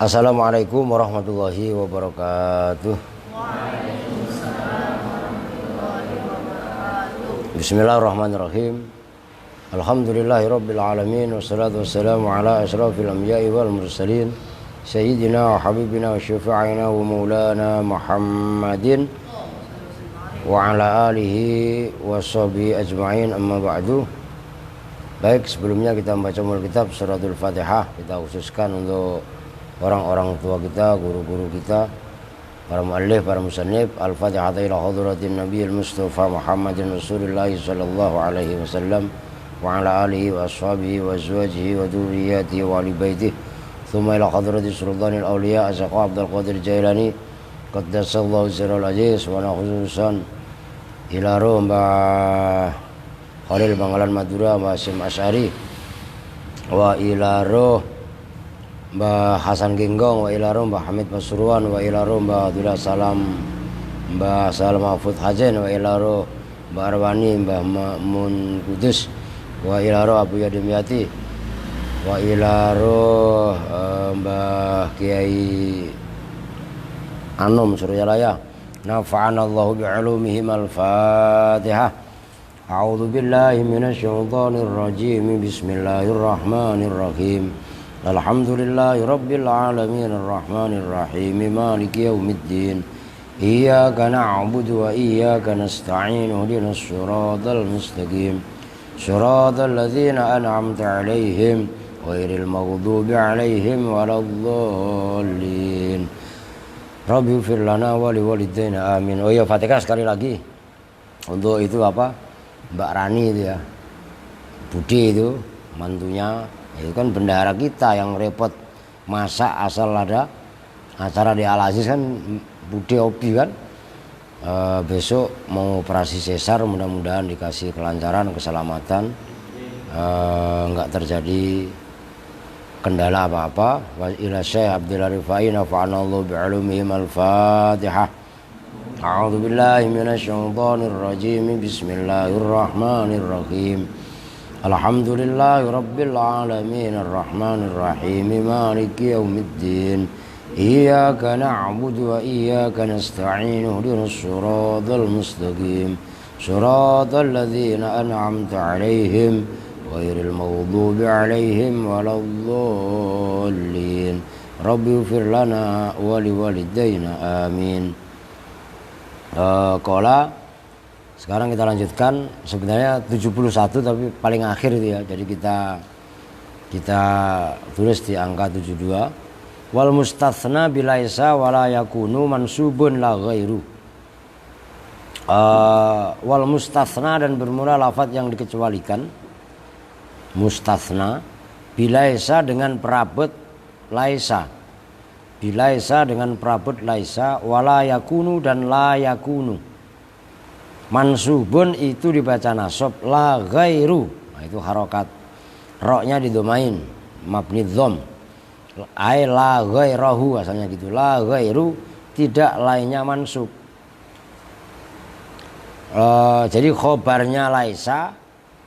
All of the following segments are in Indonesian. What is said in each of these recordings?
Assalamualaikum warahmatullahi wabarakatuh. Bismillahirrahmanirrahim. Alhamdulillahirabbil alamin wassalatu wassalamu ala asyrafil anbiya'i wal mursalin sayyidina wa habibina wa syafi'ina wa maulana Muhammadin wa ala alihi wa sahbihi ajma'in, amma ba'du. Baik, sebelumnya kita membaca kitab suratul Fatihah. Kita khususkan untuk orang-orang tua kita, guru-guru kita, para muallif, para musannif. Al-Fatihah ila hadratin Nabiyil Mustafa Muhammadin Rasulullah sallallahu alaihi wasallam wa ala alihi wa ashabihi wa azwajihi wa dzurriyyatihi wa ali baitihi. Tsumma ila hadratis sultanil auliya Syekh Abdul Qadir Jailani qaddasallahu sirral aziz, wa khususan ila Mbah Khalil Bangkalan Madura, Mbah Hasyim Asy'ari, wa ila Mbah Hasan Genggong, wa ila Mbah Hamid Pasuruan, wa ila Mbah Abdullah Salam, Mbah Salam Mahfud Hajen, wa ila Mbah Arwani, Mbah Ma'mun Kudus, wa ila Abu Yadim Yati, wa ila Mbah Kiai Anum Suryalaya. Nafa'anallahu bi'ulumihim. Al-Fatihah. A'udzu billahi minasyaitonir rajim. Bismillahirrahmanirrahim. Alhamdulillahi rabbil alamin arrahmanir rahim maliki yaumiddin. Iyyaka na'budu wa iyyaka nasta'in. Ihdinas siratal mustaqim. Siratal ladzina an'amta 'alaihim ghairil maghdubi 'alaihim waladdallin. Rabbi ighfir lana wa liwalidayna amin. Oh ya, Fatihah sekali lagi. Untuk itu apa? Mbak Rani itu ya. Budi itu mantunya. Itu kan bendahara kita yang repot masak asal ada acara di Al Aziz kan. Budi Obi kan besok mau operasi sesar, mudah-mudahan dikasih kelancaran, keselamatan, enggak terjadi kendala apa-apa. Wa ila Syekh Abdul Rifai nafa'anallahu bi'ulumihim. Al-Fatihah. A'udzu billahi minasyaitonir rajim. Bismillahirrahmanirrahim. Alhamdulillahi rabbil alamin arrahmanir rahim maliki yaumiddin. Iyyaka na'budu wa iyyaka nasta'in. Ihdinas siratal mustaqim. Siratal ladzina an'amta 'alaihim ghairil maghdubi 'alaihim waladdallin. Rabbi ighfir lana wa liwalidayna amin. Sekarang kita lanjutkan, sebenarnya 71 tapi paling akhir itu ya. Jadi kita tulis di angka 72. Wal mustatsna bilaisa wala yakunu mansubun la ghairu. Wal mustatsna, dan bermula lafaz yang dikecualikan. Mustatsna bilaisa dengan perabot laisa. Bilaisa dengan perabot laisa, wala yakunu dan la yakunu. Mansubun itu dibaca nasab, la ghairu. Nah, itu harokat. Roknya didomain, mabni dhom. Ai la ghairahu, asalnya gitu. La ghairu, tidak lainnya mansub. Jadi khobarnya laisa,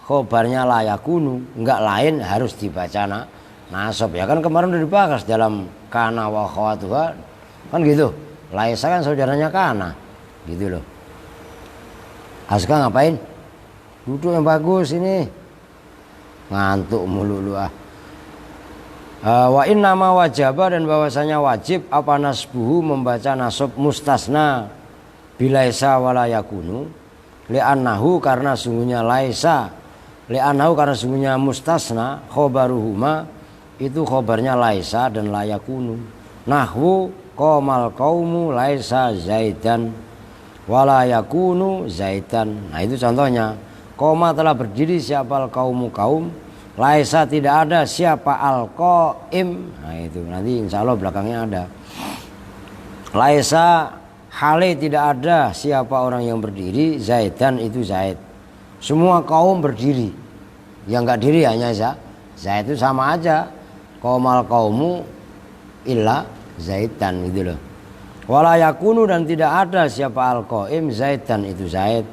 khobarnya la yakunu, enggak lain harus dibaca nasab. Ya kan kemarin udah dibahas dalam kana wa khawatuha. Kan gitu. Laisa kan saudaranya kana. Gitu loh. Aska ngapain? Duduk yang bagus ini. Ngantuk mulu lu ah. Wa inna ma wajaba, dan bahwasanya wajib apa nasbuhu, membaca nasab mustasna bilaisa wala yakunu. Li'annahu, karena sungguhnya laisa. Li'annahu, karena sungguhnya mustasna khobaruhuma, itu khobarnya laisa dan la yakunu. Nahwu qomal qaumu laisa zaidan wala yakunu zaitan. Nah itu contohnya. Qoma telah berdiri siapa al kaumu kaum, laisa tidak ada siapa al qaim. Nah itu nanti insya Allah belakangnya ada. Laisa hale tidak ada siapa orang yang berdiri, zaidan itu zaid. Semua kaum berdiri. Yang enggak diri hanya zaid itu sama aja. Qomal qaumu illa zaitan gitu loh. Wala yakunu, dan tidak ada siapa al-qaim, zaitan itu zaid.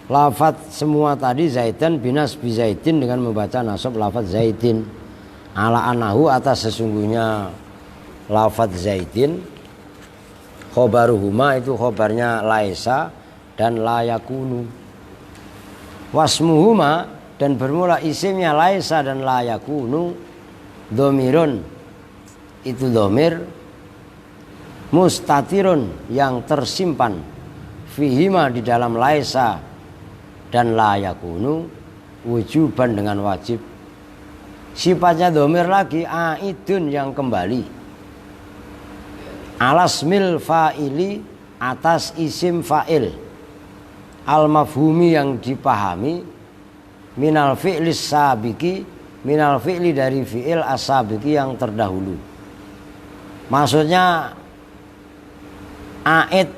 Lafaz semua tadi zaitan binas bi zaidin, dengan membaca nasab lafaz zaidin. Ala anahu, atas sesungguhnya lafadz zaidin, khobaruhuma itu khobarnya laisa dan la yakunu. Wasmuhuma dan bermula isimnya laisa dan la yakunu, domirun itu domir, mustatirun yang tersimpan, fihima di dalam laisa dan la yakunu, wujuban dengan wajib. Sifatnya domir lagi aidun yang kembali, alasmil fa'ili atas isim fa'il, al mafhumi yang dipahami, minal fi'lis sabiki, minal fi'li dari fi'il as-sabiki yang terdahulu. Maksudnya aid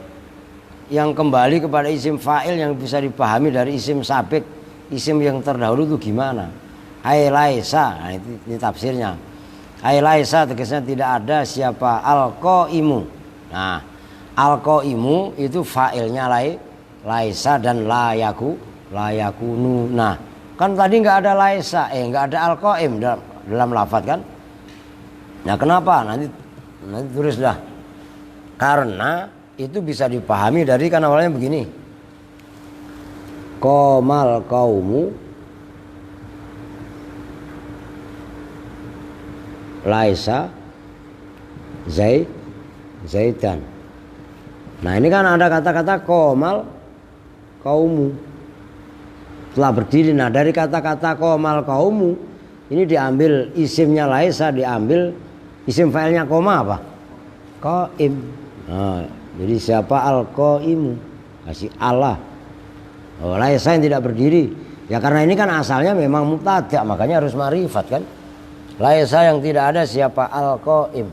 yang kembali kepada isim fa'il yang bisa dipahami dari isim sabik, isim yang terdahulu itu gimana? Ai laisa, nah ini tafsirnya. Ai laisa tegasnya tidak ada siapa al-qaimu. Nah, al-qaimu itu fa'ilnya laisa dan la yakunu. Nah, kan tadi nggak ada laisa, nggak ada al-qaim dalam lafaz kan? Nah, kenapa? Nanti tulislah. Karena itu bisa dipahami dari kan awalnya begini. Qomal qaumu laisa zaidan. Nah, ini kan ada kata-kata qomal qaumu telah berdiri. Nah, dari kata-kata qomal qaumu ini diambil isimnya laisa, diambil isim fa'ilnya koma apa? Qaim. Nah, jadi siapa al-qaimu? Kasih Allah. Oh, laisa yang tidak berdiri. Ya karena ini kan asalnya memang mubtada, makanya harus ma'rifat kan? Laisa yang tidak ada siapa al-qaim.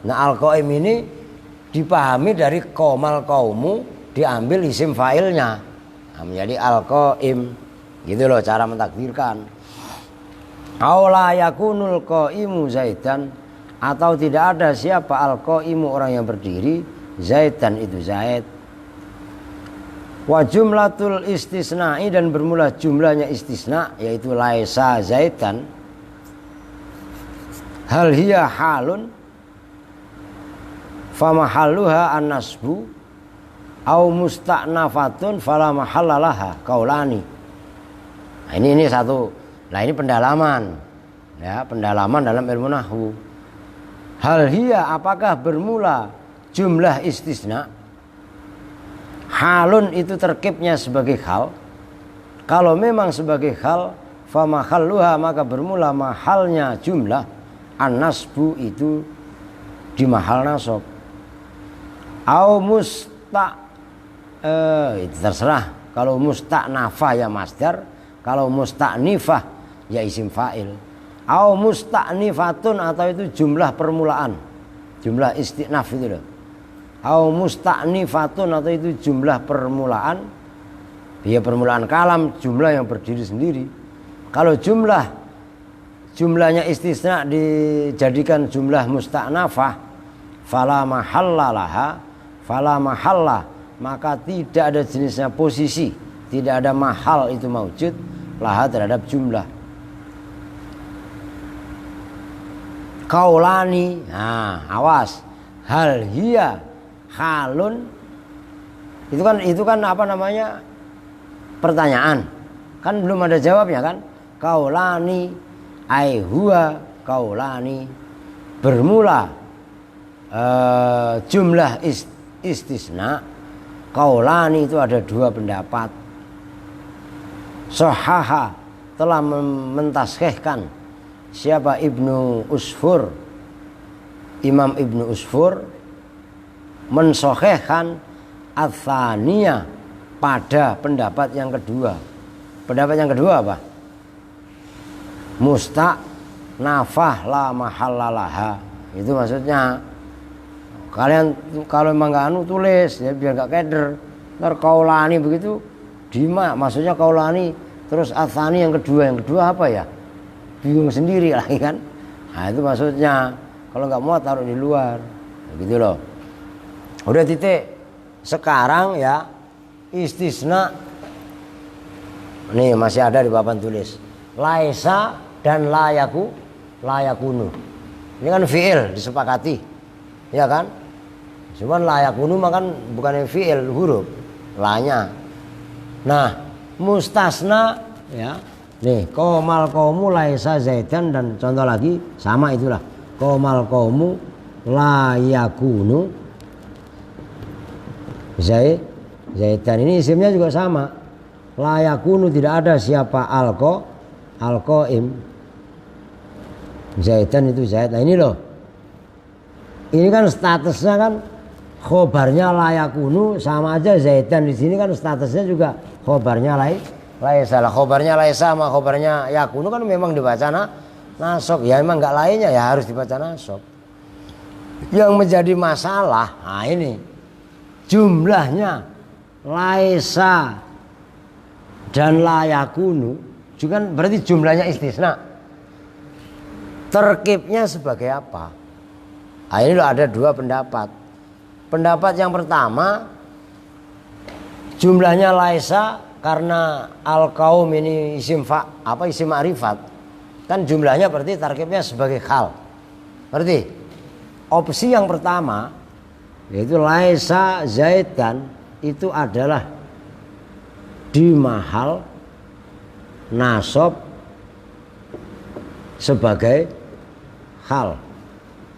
Nah, al-qaim ini dipahami dari qomal qaumu, diambil isim fa'ilnya. Nah, menjadi al-qaim. Gitu loh cara mentakdirkan. Aula yakunul qaimu zaidan, atau tidak ada siapa al-qaimu orang yang berdiri, zaidan itu zaid. Wa jumlatul istisna'i dan bermula jumlahnya istisna yaitu laisa zaidan. Hal hiya halun famahalluha an-nasbu au musta'nafatun fala mahallalaha qaulani. Nah, ini satu. Nah, ini pendalaman. Ya, pendalaman dalam ilmu nahwu. Hal hiya apakah bermula jumlah istisna? Halun itu terkibnya sebagai hal. Kalau memang sebagai hal, famahalluha maka bermula mahalnya jumlah. An-nasbu itu di mahal nasab. Au itu terserah. Kalau musta'nafah ya masdar, kalau musta'nifah ya isim fa'il. Au musta'nifatun atau itu jumlah permulaan. Jumlah istinaf itu loh. Au musta'nifatun atau itu jumlah permulaan. Ya permulaan kalam, jumlah yang berdiri sendiri. Kalau jumlahnya istisna dijadikan jumlah musta'nafah, fala mahallalaha, fala mahalla, maka tidak ada jenisnya posisi, tidak ada mahal itu maujud laha terhadap jumlah. Qaulani, nah awas, hal hiya halun, itu kan apa namanya, pertanyaan, kan belum ada jawabnya kan. Qaulani ai huwa qaulani, bermula jumlah istisna qaulani itu ada dua pendapat. Sahaha telah mentaskhihkan siapa Ibnu Usfur, Imam Ibnu Usfur mensahihkan ats-tsaniyah pada pendapat yang kedua. Pendapat yang kedua apa? Musta'nafah la mahallalaha. Itu maksudnya kalian kalau emang gak tulis ya biar gak keder. Ntar qaulani begitu dima, maksudnya qaulani terus ats-tsani yang kedua apa ya? Bingung sendiri lagi kan. Nah itu maksudnya, kalau gak mau taruh di luar. Begitu loh. Udah titik. Sekarang ya istisna. Nih masih ada di papan tulis. Laisa dan la yakunu. Ini kan fi'il disepakati. ya kan? Cuman la yakunu makan bukan fi'il huruf lanya. Nah, mustasna ya. Nih, qomal qaumu laisa zaidan dan contoh lagi sama itulah. Qomal qaumu la yakunu zaidan ini isimnya juga sama. La yakunu tidak ada siapa al-qaim. Zaidan itu zaid. Nah ini loh. Ini kan statusnya kan khobarnya la yakunu sama aja zaidan di sini kan statusnya juga khobarnya laisa. Lah khobarnya laisa sama khobarnya yakunu kan memang dibaca nasab. Ya memang enggak lainnya ya harus dibaca nasab. Yang menjadi masalah, nah ini jumlahnya laisa dan la yakunu juga berarti jumlahnya istisna. Terkibnya sebagai apa? Nah, ini loh ada dua pendapat. Pendapat yang pertama jumlahnya laisa karena al-qaum ini isim isim ma'rifat. Kan jumlahnya berarti terkibnya sebagai hal. Berarti opsi yang pertama yaitu laisa zaidan itu adalah di mahal nasab sebagai hal.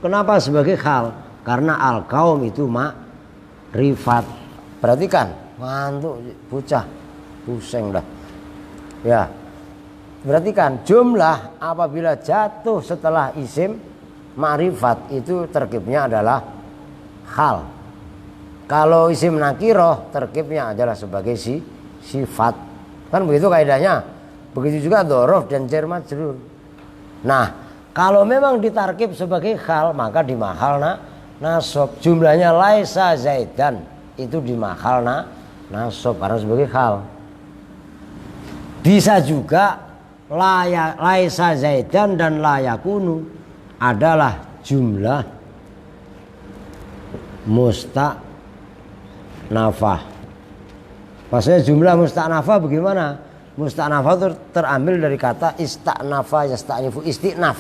Kenapa sebagai hal? Karena al-qaum itu ma'rifat. Perhatikan, ngantuk bocah, pusing dah. Ya. Perhatikan jumlah apabila jatuh setelah isim ma'rifat itu terkibnya adalah hal. Kalau isim nakiroh terkibnya adalah sebagai sifat. Kan begitu kaidahnya. Begitu juga dzaraf dan jar majrur. Nah, kalau memang ditarkib sebagai hal maka di mahal nasab. Jumlahnya laisa zaidan itu di mahal nasab karena sebagai hal. Bisa juga laisa zaidan dan la yakunu adalah jumlah musta'nafah. Maksudnya jumlah musta'nafah bagaimana? Musta'nafah itu terambil dari kata ista'nafa yasta'nifu, isti'naf.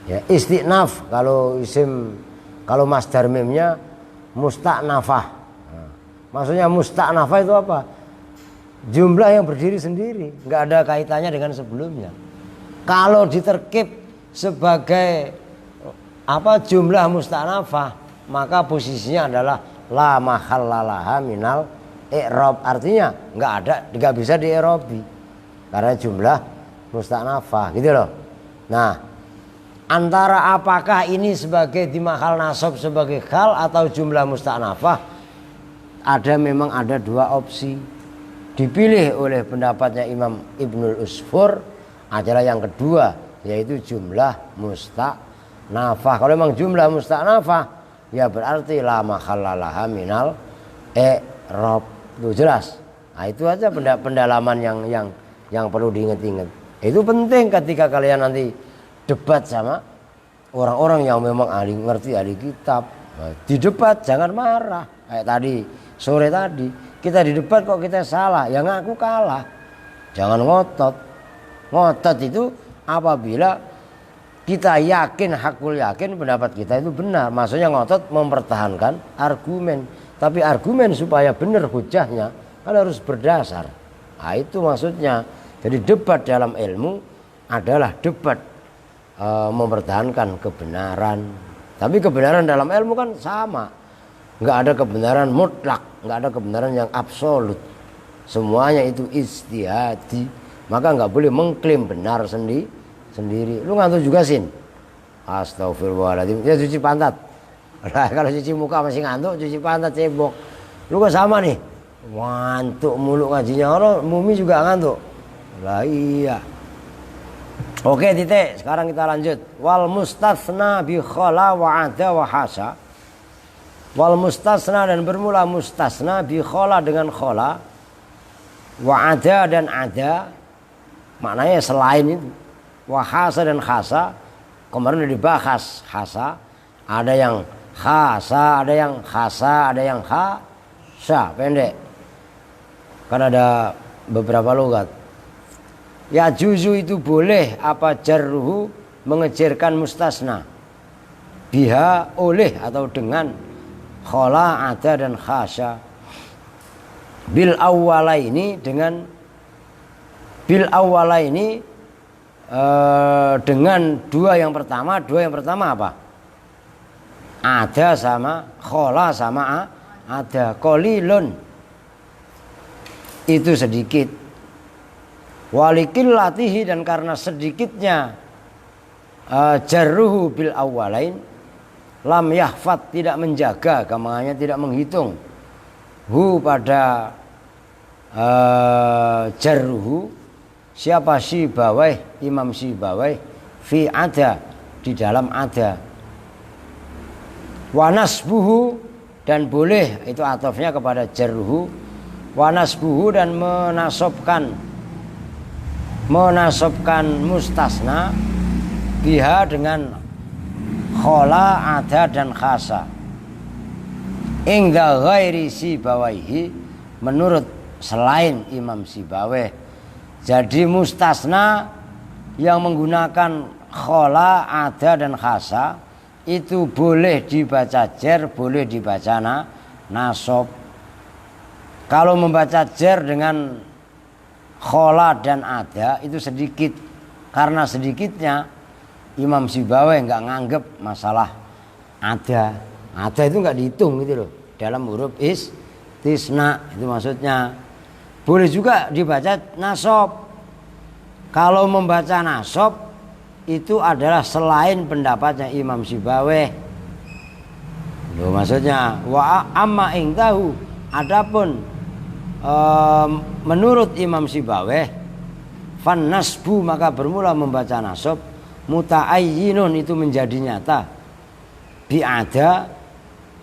Ya, isti'naf kalau masdar mimnya musta'nafah. Nah, maksudnya musta'nafah itu apa? Jumlah yang berdiri sendiri, nggak ada kaitannya dengan sebelumnya. Kalau diterkib sebagai jumlah musta'nafah, maka posisinya adalah la mahallalaha minal i'rab. Artinya nggak bisa di-i'rabi karena jumlah musta'nafah gitu loh. Nah, antara apakah ini sebagai di mahal nasab sebagai hal atau jumlah musta'nafah, memang ada dua opsi. Dipilih oleh pendapatnya Imam Ibnul Usfur adalah yang kedua, yaitu jumlah musta'nafah. Kalau memang jumlah musta'nafah, ya berarti la mahallalaha minal i'rab. Itu jelas. Nah, itu aja pendalaman yang perlu diingat-ingat. Itu penting ketika kalian nanti debat sama orang-orang yang memang ahli kitab. Nah, di debat jangan marah. Kayak tadi sore tadi kita di debat kok kita salah, ya ngaku kalah. Jangan ngotot. Ngotot itu apabila kita hakul yakin pendapat kita itu benar. Maksudnya ngotot mempertahankan argumen. Tapi argumen supaya benar hujahnya kan harus berdasar. Nah, itu maksudnya. Jadi debat dalam ilmu adalah debat mempertahankan kebenaran. Tapi kebenaran dalam ilmu kan sama. Nggak ada kebenaran mutlak, nggak ada kebenaran yang absolut. Semuanya itu ijtihadi. Maka nggak boleh mengklaim benar sendiri. Lu ngantuk juga Sin? Astagfirullahaladzim. Ya cuci pantat. Nah, kalau cuci muka masih ngantuk, cuci pantat cebok. Lu kok sama nih? Ngantuk mulu ngajinya. Orang Mumi juga ngantuk. Lah iya. Oke titik. Sekarang kita lanjut. Wal mustatsna bi khala wa ada wa hasa. Wal mustasna dan bermula mustasna bi khala dengan khala wa ada dan ada maknanya selain itu wa hasa dan khasa kemarin sudah dibahas hasa ada yang khasa ada yang khasa ada yang khasa pendek kan ada beberapa logat ya juzu itu boleh apa jarruhu mengejarkan mustasna biha oleh atau dengan khola, ada dan khasa. Bil awwalaini dengan bil awwalaini dengan dua yang pertama apa? Ada sama khola sama ada. Qalilun itu sedikit. Walikillatihi dan karena sedikitnya jarruhu bil awwalain lam yahfad tidak menjaga, gamanya tidak menghitung hu pada jarruhu siapa Sibawayh, Imam Sibawayh fi ada di dalam ada. Wa nasbuhu dan boleh itu atofnya kepada jarruhu. Wa nasbuhu dan menasobkan mustasna biha dengan khola, ada dan khasa. Ingda ghairi Sibawayhi menurut selain Imam Sibawayh. Jadi mustasna yang menggunakan khola, ada dan khasa itu boleh dibaca jer, boleh dibaca nasob. Kalau membaca jer dengan khola dan ada itu sedikit, karena sedikitnya Imam Sibawayh nggak nganggep masalah ada itu nggak dihitung gitu loh dalam huruf istisna, itu maksudnya. Boleh juga dibaca nasob. Kalau membaca nasob itu adalah selain pendapatnya Imam Sibawayh. Loh, maksudnya wa amma ingdahu adapun menurut Imam Sibawayh fan nasbu maka bermula membaca nasob muta'ayyinun itu menjadi nyata bi ada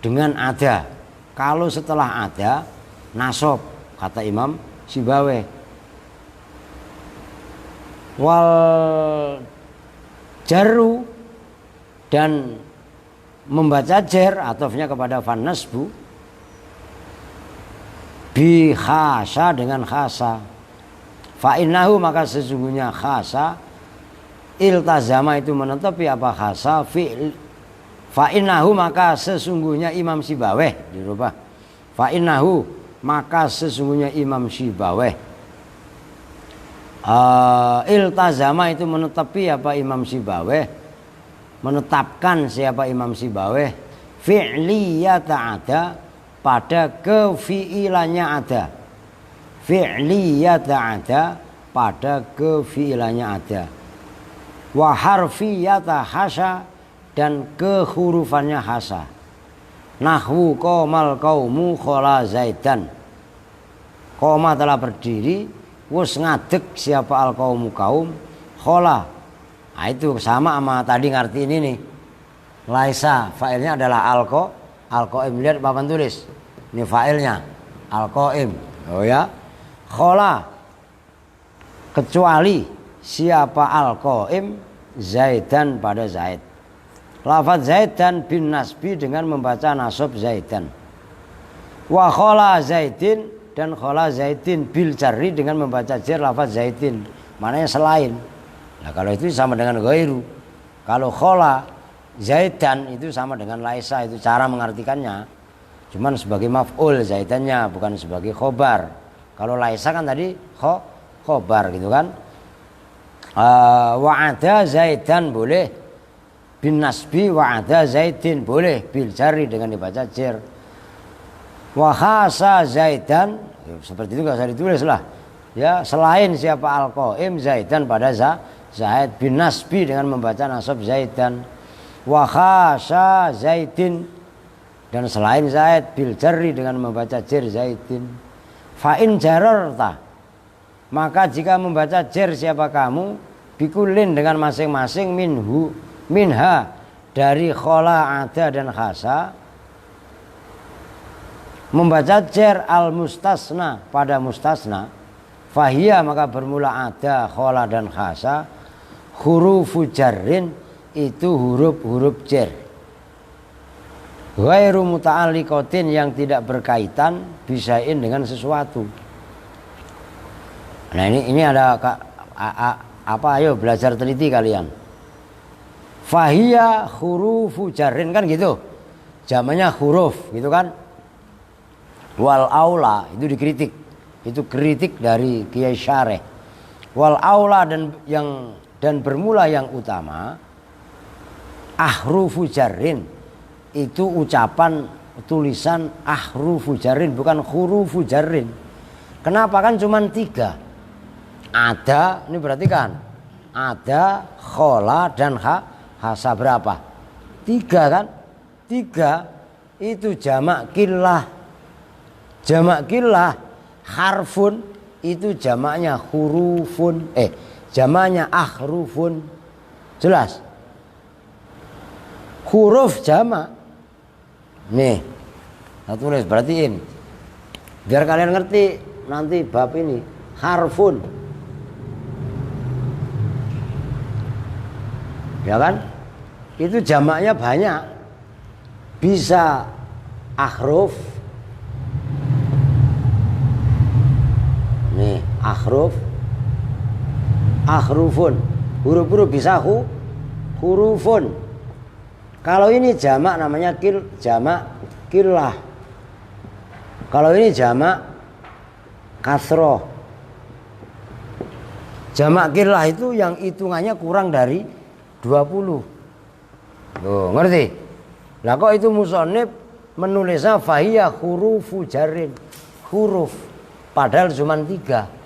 dengan ada. Kalau setelah ada nasob kata Imam Sibawayh. Wal jarru dan membaca jer atofnya kepada fan nasbu bi khasa dengan khasa. Fa innahu maka sesungguhnya khasa iltazama itu menetapi apa khasa fi'l. Fa innahu maka sesungguhnya Imam Sibawayh dirubah. Fa innahu maka sesungguhnya Imam Sibawayh iltazama itu menetapi apa Imam Sibawayh, menetapkan siapa Imam Sibawayh fi'liyata ada pada kefi'ilannya ada, fi'liyata ada pada kefi'ilannya ada, wa harfiyata hasa dan kehurufannya hasa. Nahwu qomal qaumu khola zaidan, qoma telah berdiri, wus ngadeg siapa al qaumu kaum, khola. Nah, itu sama tadi ngerti ini nih. Laisa failnya adalah al-qaim. Lihat papan tulis. Ini failnya al-qaim. Oh ya. Khola kecuali siapa al-qaim zaidan pada zaid. Lafaz zaidan bin nasbi dengan membaca nasab zaidan. Wa khola zaidin dan khola zaidin bil jarri dengan membaca jar lafaz zaidin. Maknanya selain. Nah kalau itu sama dengan ghairu. Kalau khola zaidan itu sama dengan laisa, itu cara mengartikannya. Cuman sebagai maf'ul zaidannya bukan sebagai khobar. Kalau laisa kan tadi khobar gitu kan. Wa'ada zaidan boleh bin nasbi, wa'ada zaidin boleh bil jarri dengan dibaca jar. Wa khasa zaidan seperti itu enggak usah ditulis lah. Ya, selain siapa al-qaim zaidan pada zaid bin nasbi dengan membaca nasab zaidan. Wa khasa zaidin dan selain zaid bil jarri dengan membaca jar zaidin. Fa in jararta maka jika membaca jar siapa kamu bikulin dengan masing-masing minha dari khola ada dan khasa, membaca jar al mustasna pada mustasna, fahiyah maka bermula ada khola dan khasa, hurufu jarrin itu huruf-huruf jar, ghairu muta'alliqatin yang tidak berkaitan bisain dengan sesuatu. Nah ini ada apa, ayo belajar teliti kalian. Fahiya hurufu jarrin kan gitu. Jamannya huruf gitu kan. Wal aula itu dikritik. Itu kritik dari Kiai Syareh. Wal aula dan bermula yang utama ahrufu jarrin itu ucapan tulisan ahrufu jarrin bukan hurufu jarrin. Kenapa kan cuma 3? Ada, ini berarti kan ada, khola dan hasa berapa? 3 kan? 3 itu jamak killah. Jamak killah harfun itu jamaknya hurufun. Jamaknya ahrufun. Jelas? Huruf jamak. Nih, saya tulis berartiin. Biar kalian ngerti nanti bab ini. Harfun. Ya kan? Itu jamaknya banyak. Bisa ahruf. Nih, ahruf. Ahrufun. Huruf-huruf bisa hurufun. Kalau ini jamak namanya jamak killah. Kalau ini jamak kasroh. Jamak killah itu yang hitungannya kurang dari 20. Tuh, ngerti? Lah kok itu musonib menulisnya fahiya hurufu jarrin. Huruf. Padahal cuma 3.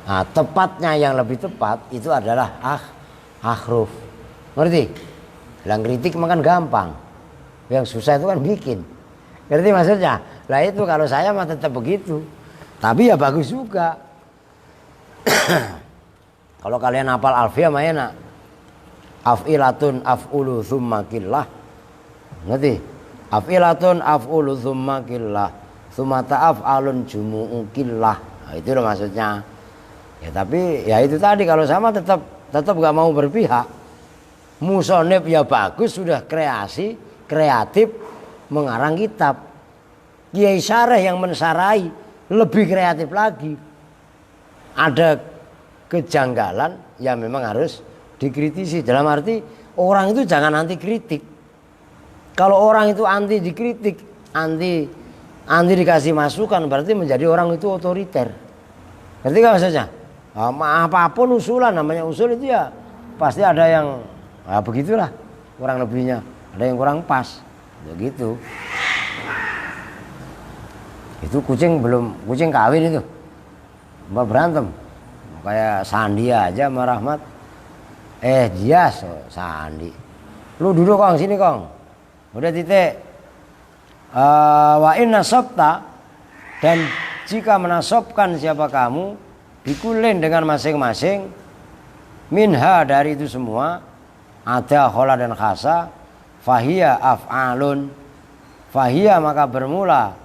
Nah, tepatnya yang lebih tepat itu adalah ahruf. Ngerti? Yang kritik makan gampang. Yang susah itu kan bikin. Ngerti maksudnya? Lah itu kalau saya mah tetap begitu. Tapi ya bagus juga. Kalau kalian hafal alfiyah mah enak. Af'ilatun af'ulu thumma killah. Ngerti? Af'ilatun af'ulu thumma killah. Thumma ta'af'alun jumu'u killah. Nah, itu loh maksudnya. Ya tapi ya itu tadi kalau sama tetap gak mau berpihak. Musonib ya bagus sudah kreatif mengarang kitab. Kiai Syareh yang mensarai lebih kreatif lagi. Ada kejanggalan yang memang harus dikritisi. Dalam arti orang itu jangan anti kritik. Kalau orang itu anti dikritik, anti dikasih masukan berarti menjadi orang itu otoriter. Ngerti gak maksudnya? Apapun usulan namanya usul itu ya pasti ada yang begitulah kurang lebihnya, ada yang kurang pas, begitu. Itu kucing kawin itu, berantem, kayak Sandi aja sama Rahmat. Dia Sandi, lu duduk Kong sini Kong, udah titik. Wa inna sobta dan jika menasobkan siapa kamu, bikulin dengan masing-masing, minha dari itu semua. Ada khola dan khasa. Fahiyya af'alun. Fahiyya maka bermula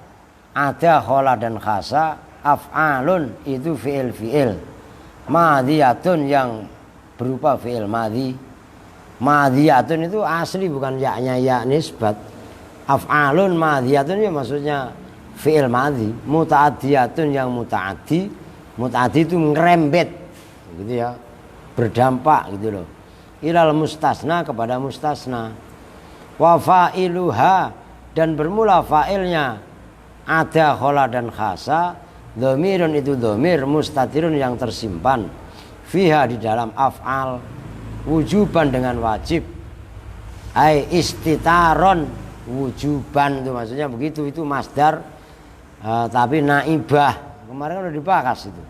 ada khola dan khasa. Af'alun itu fi'il madiyatun yang berupa fi'il madhi. Madiyatun itu asli bukan yaknya ya nisbat. Af'alun madiyatun ya maksudnya fi'il madhi. Muta'adiyatun yang muta'adi. Muta'adi itu ngerembet gitu ya, berdampak gitu loh. Ilal mustasna kepada mustasna. Wa fa'iluha dan bermula fa'ilnya ada khola dan khasa. Dhamirun itu dhamir mustatirun yang tersimpan. Fiha di dalam af'al. Wujuban dengan wajib. Ai istitaron wujuban itu maksudnya begitu. Itu masdar tapi naibah. Kemarin udah dibahas itu.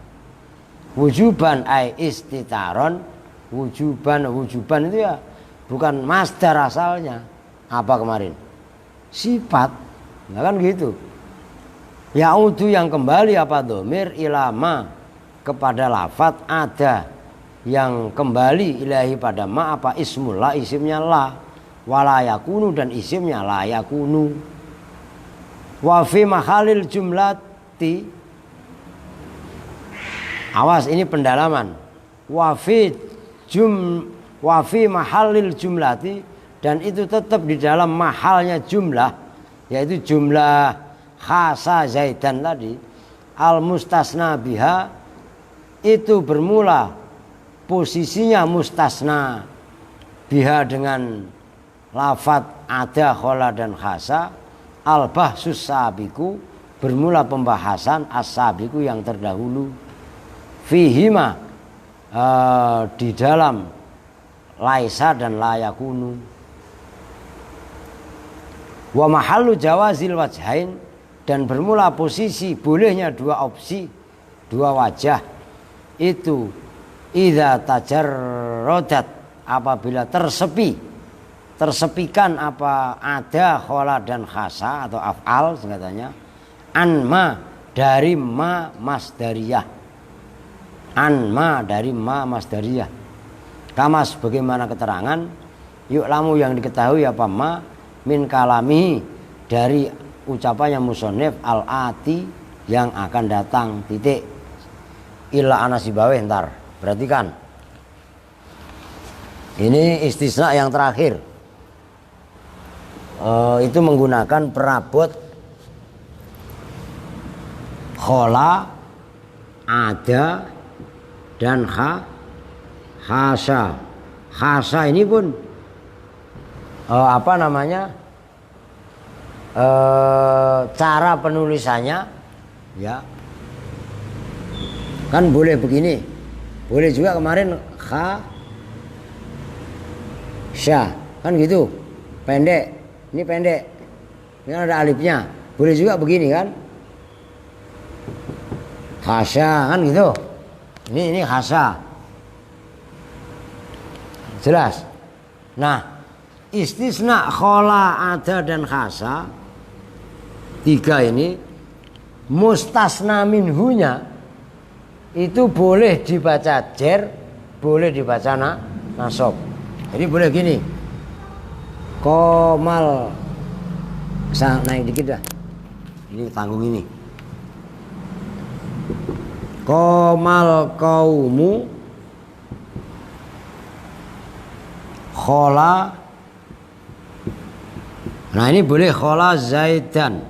Wujuban ai istitaron. Wujuban itu ya bukan masdar asalnya. Apa kemarin? Sifat. Nah kan gitu. Ya'udu yang kembali apa dhamir ilama kepada lafadz ada yang kembali ilahi pada ma apa ismullah isimnya la wala yakunu dan isimnya la yakunu. Wa fi mahalil jumlati. Awas ini pendalaman. Wa fi mahalil jumlati dan itu tetap di dalam mahalnya jumlah yaitu jumlah khasa zaidan tadi al mustasna biha itu bermula posisinya mustasna biha dengan lafat ada, khola dan khasa, al-bahsus sabiku, bermula pembahasan as-sabiku yang terdahulu, fihima di dalam laisa dan layakunu. Wa mahallu jawazil wajhain, dan bermula posisi bolehnya dua opsi, dua wajah itu idza tajarradat, apabila tersepikan apa ada, khola dan khasa atau af'al singkatannya, anma dari ma masdariyah, anma dari ma masdariyah, kama sebagaimana keterangan yu'lamu yang diketahui apa ma min kalami dari ucapannya musonef al-ati yang akan datang, titik illa anasibawe. Ntar perhatikan, ini istisna yang terakhir, itu menggunakan perabot khola, ada dan khasa. Khasa ini pun cara penulisannya ya kan boleh begini, boleh juga kemarin sya kan gitu, pendek, ini pendek, ini ada alifnya, boleh juga begini kan, khasya kan gitu, ini khasa, jelas. Nah, istisna khola, ada dan khasa, tiga ini mustasna minhunya itu boleh dibaca jer, boleh dibaca nasab. Jadi boleh gini, komal, bisa naik dikit dah, ini tanggung ini, komal kaumu khola. Nah ini boleh khola zaidan,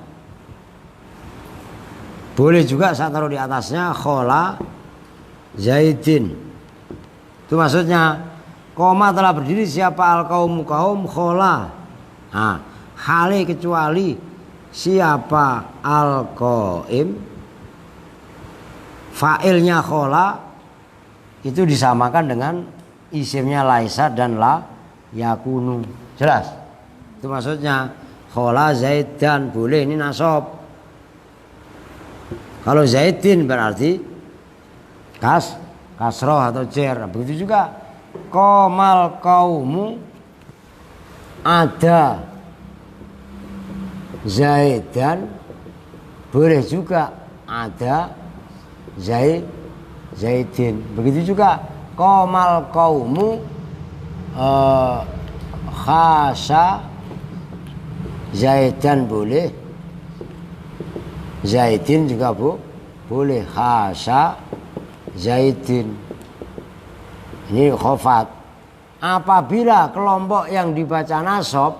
boleh juga saya taruh di atasnya khola zaidin. Itu maksudnya koma telah berdiri siapa al kaum khola. Nah, hale kecuali siapa al qaim, fa'ilnya khola itu disamakan dengan isimnya laisa dan la yakunu. Jelas? Itu maksudnya khola zaidan boleh, ini nasab. Kalau zaidin berarti kasroh atau jer. Begitu juga komal kaumu ada zaidan, boleh juga ada zaidin. Begitu juga komal kaumu khasa zaidan boleh, zaidin juga boleh, khasa zaidin. Ini khofat. Apabila kelompok yang dibaca nasab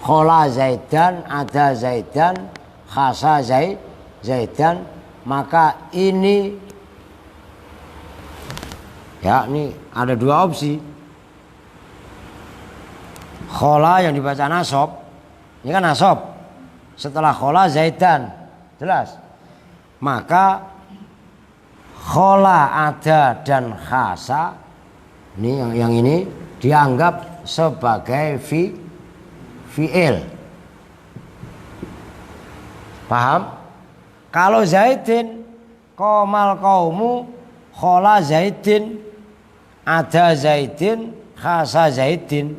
khola zaidan, ada zaidan, khasa zaidan, maka ini ya, ini ada dua opsi. Khola yang dibaca nasab, ini kan nasab, setelah khola zaidan, jelas. Maka khola ada dan khasa, ini yang ini dianggap sebagai fi'il. Paham? Kalau zaidin, komal kaumu khola zaidin, ada zaidin, khasa zaidin,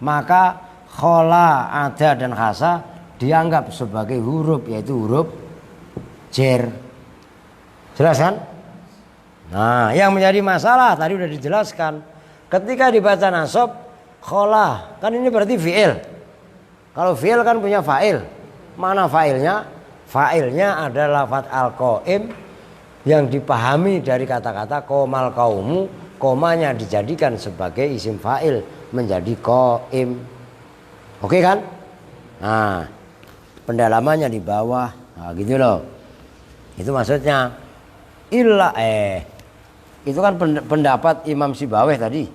maka khola, ada dan khasa dianggap sebagai huruf, yaitu huruf jer. Jelas kan? Nah, yang menjadi masalah tadi sudah dijelaskan. Ketika dibaca nasab khola, kan ini berarti fi'il. Kalau fi'il kan punya fa'il. Mana fa'ilnya? Fa'ilnya adalah lafaz al-qaim yang dipahami dari kata-kata komal kaumu, komanya dijadikan sebagai isim fa'il menjadi qaim. Oke kan? Nah, pendalamannya di bawah. Nah, gitu loh. Itu maksudnya itu kan pendapat Imam Sibaweh tadi.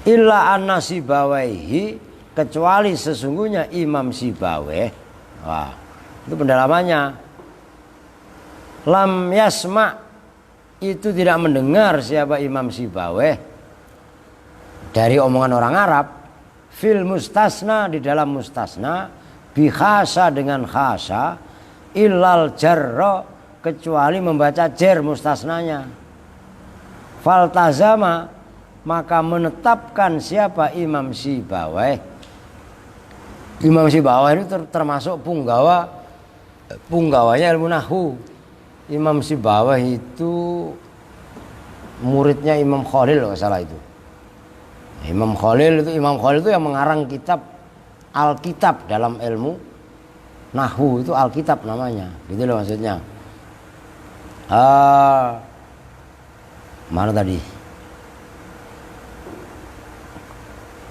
illa anna Sibawaihi, kecuali sesungguhnya Imam Sibaweh. Wah, itu pendalamannya. Lam yasma, itu tidak mendengar siapa Imam Sibaweh dari omongan orang Arab. Fil mustasna, di dalam mustasna, bikhasa dengan khasa, illal jarra, kecuali membaca jer mustasnanya. Faltazama, maka menetapkan siapa Imam Sibaweh. Imam Sibaweh itu termasuk punggawanya ilmu nahwu. Imam Sibaweh itu muridnya Imam Khalil kalau salah itu. Imam Khalil itu yang mengarang kitab Alkitab dalam ilmu nahwu, itu Alkitab namanya. Gitu loh maksudnya. Mana tadi?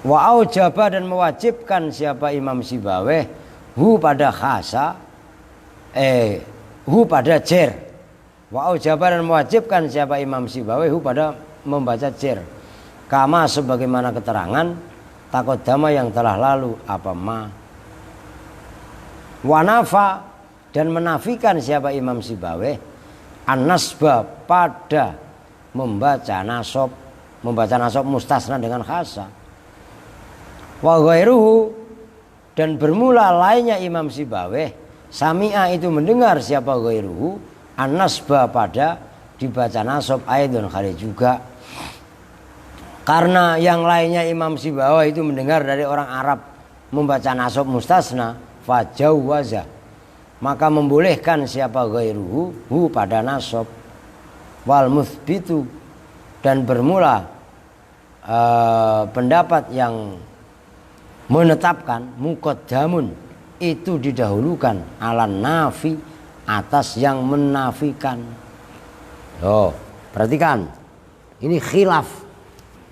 Wa aujaba, dan mewajibkan siapa Imam Sibaweh hu pada khasa hu pada jer. Wa aujaba, dan mewajibkan siapa Imam Sibaweh hu pada membaca jer. Kama sebagaimana keterangan takodama yang telah lalu apa ma. Wa nafa, dan menafikan siapa Imam Sibaweh an-nasba pada membaca nasab mustasna dengan khasa. Wa ghairuhu, dan bermula lainnya Imam Sibaweh sami'a, itu mendengar siapa ghairuhu an-nasba pada dibaca nasab aidun kali juga. Karena yang lainnya Imam Sibaweh itu mendengar dari orang Arab membaca nasab mustasna, fajawwaza, maka membolehkan siapa ghairuhu hu pada nasab. Wal muthbitu, dan bermula pendapat yang menetapkan muqaddamun, itu didahulukan ala nafi, atas yang menafikan. Perhatikan, ini khilaf.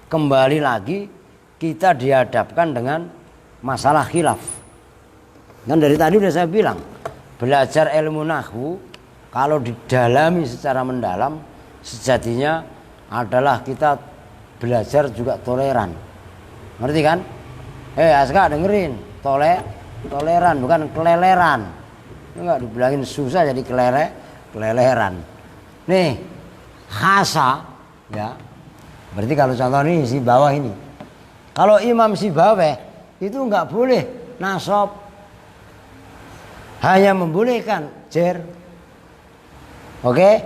Kembali lagi kita dihadapkan dengan masalah khilaf. Dan dari tadi sudah saya bilang, belajar ilmu nahwu kalau didalami secara mendalam, sejatinya adalah kita belajar juga toleran. Ngerti kan? Aska dengerin, toleran bukan keleleran. Enggak dibilangin susah jadi keleleran. Nih, khasa ya. Berarti kalau contoh ini si bawah ini. Kalau Imam Sibaweh itu enggak boleh nasab. Hanya membolehkan jer. Oke?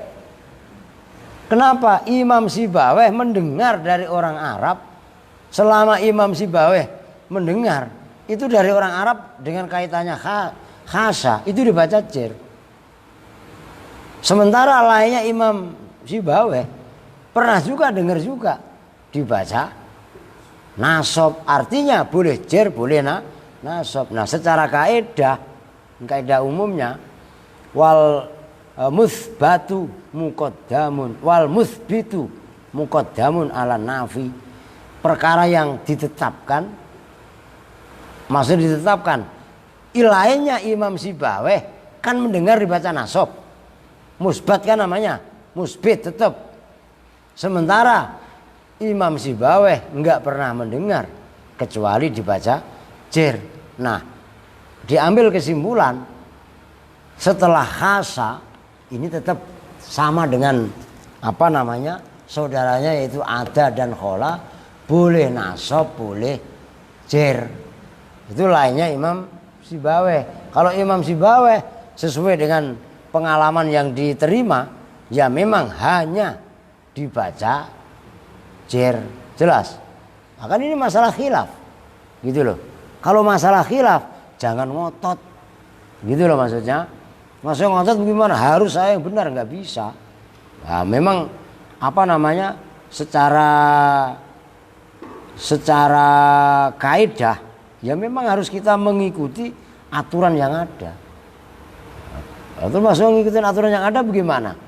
Kenapa Imam Sibaweh mendengar dari orang Arab? Selama Imam Sibaweh mendengar itu dari orang Arab dengan kaitannya khasa, itu dibaca jer. Sementara lainnya Imam Sibaweh pernah juga dengar juga dibaca nasab, artinya boleh jer, boleh nasab. Nah, secara kaidah umumnya wal muthbatu muqaddamun wal muthbitu muqaddamun ala nafi. Perkara yang ditetapkan, maksud ditetapkan, lainnya Imam Sibaweh kan mendengar dibaca nasab, musbat kan namanya, musbit tetap. Sementara Imam Sibaweh enggak pernah mendengar kecuali dibaca jer. Nah, diambil kesimpulan setelah khasa ini tetap sama dengan saudaranya, yaitu ada dan khola, boleh nasab, boleh jer. Itu lainnya Imam Sibaweh. Kalau Imam Sibaweh sesuai dengan pengalaman yang diterima, ya memang hanya dibaca jer. Jelas? Akan ini masalah khilaf. Gitu loh. Kalau masalah khilaf jangan ngotot. Gitu loh maksudnya. Maksudnya ngotot bagaimana? Harus saya yang benar, nggak bisa. Nah, memang secara kaidah ya memang harus kita mengikuti aturan yang ada. Atau masuk mengikuti aturan yang ada bagaimana?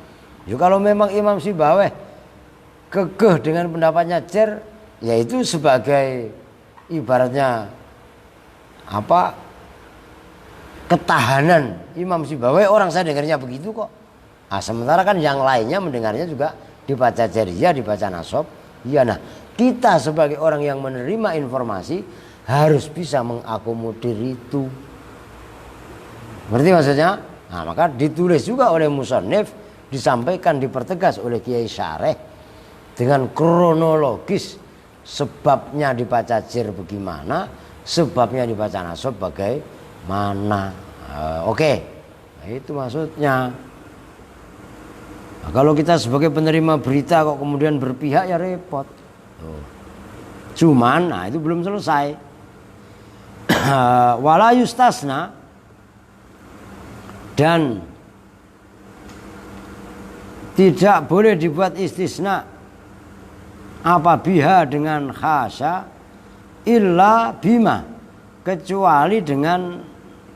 Ya kalau memang Imam Sibaweh kekeh dengan pendapatnya jer, yaitu sebagai ibaratnya ketahanan Imam Sibaweh, orang saya dengarnya begitu kok. Nah, sementara kan yang lainnya mendengarnya juga dibaca ceria, dibaca nasab. Iya, nah kita sebagai orang yang menerima informasi harus bisa mengakomodir itu. Berarti maksudnya? Nah, maka ditulis juga oleh musannif, disampaikan, dipertegas oleh Kiai Syareh dengan kronologis sebabnya dibaca jer bagaimana, sebabnya dibaca nasab bagaimana. Oke. Nah, itu maksudnya. Nah, kalau kita sebagai penerima berita kok kemudian berpihak ya repot. Cuman, nah itu belum selesai. Wala yustasna, dan tidak boleh dibuat istisna apa biha dengan khasa illa bima, kecuali dengan